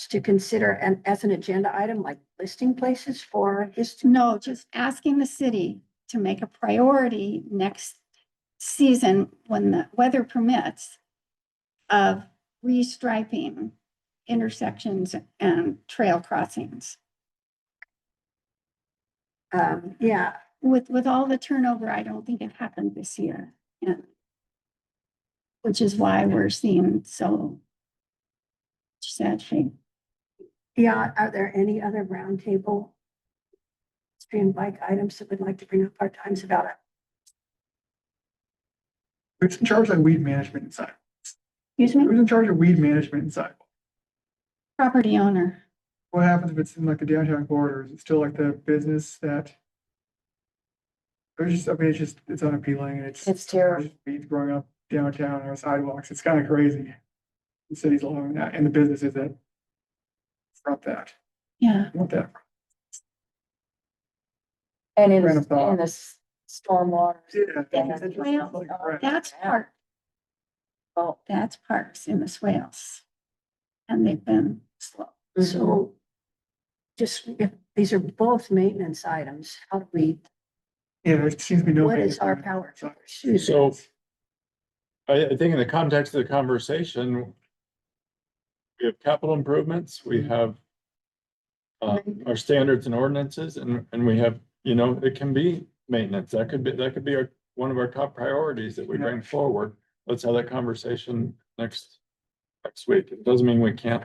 to consider and as an agenda item, like listing places for history. No, just asking the city to make a priority next season when the weather permits of restriping intersections and trail crossings. Yeah, With all the turnover, I don't think it happened this year. And which is why we're seeing so sad thing. yeah. Are there any other roundtable stream bike items that we'd like to bring up our times about it? who's in charge of weed management inside? Excuse me? Who's in charge of weed management inside? Property owner. What happens if it's in like the downtown corridor? Is it still like the business that? It's unappealing and It's terrible. Weeds growing up downtown or sidewalks. It's kind of crazy. the cities along that and the businesses that front that, Yeah, want that. And in, Random in thought. the stormwater. Yeah. well, that's part, Oh, that's parks in the swales. And they've been slow. So just, if these are both maintenance items, how do we, Yeah, there seems to be no. what is our power to pursue So- this? I think in the context of the conversation, we have capital improvements, we have our standards and ordinances, and we have, you know, it can be maintenance. That could be one of our top priorities that we bring forward. Let's have that conversation next week. It doesn't mean we can't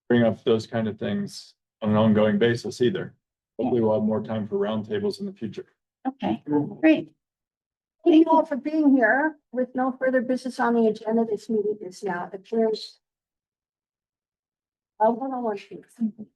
bring up those kind of things on an ongoing basis either. Hopefully we'll have more time for roundtables in the future. Okay, great. Thank you all for being here. With no further business on the agenda, this meeting is now adjourned. Hold on one second.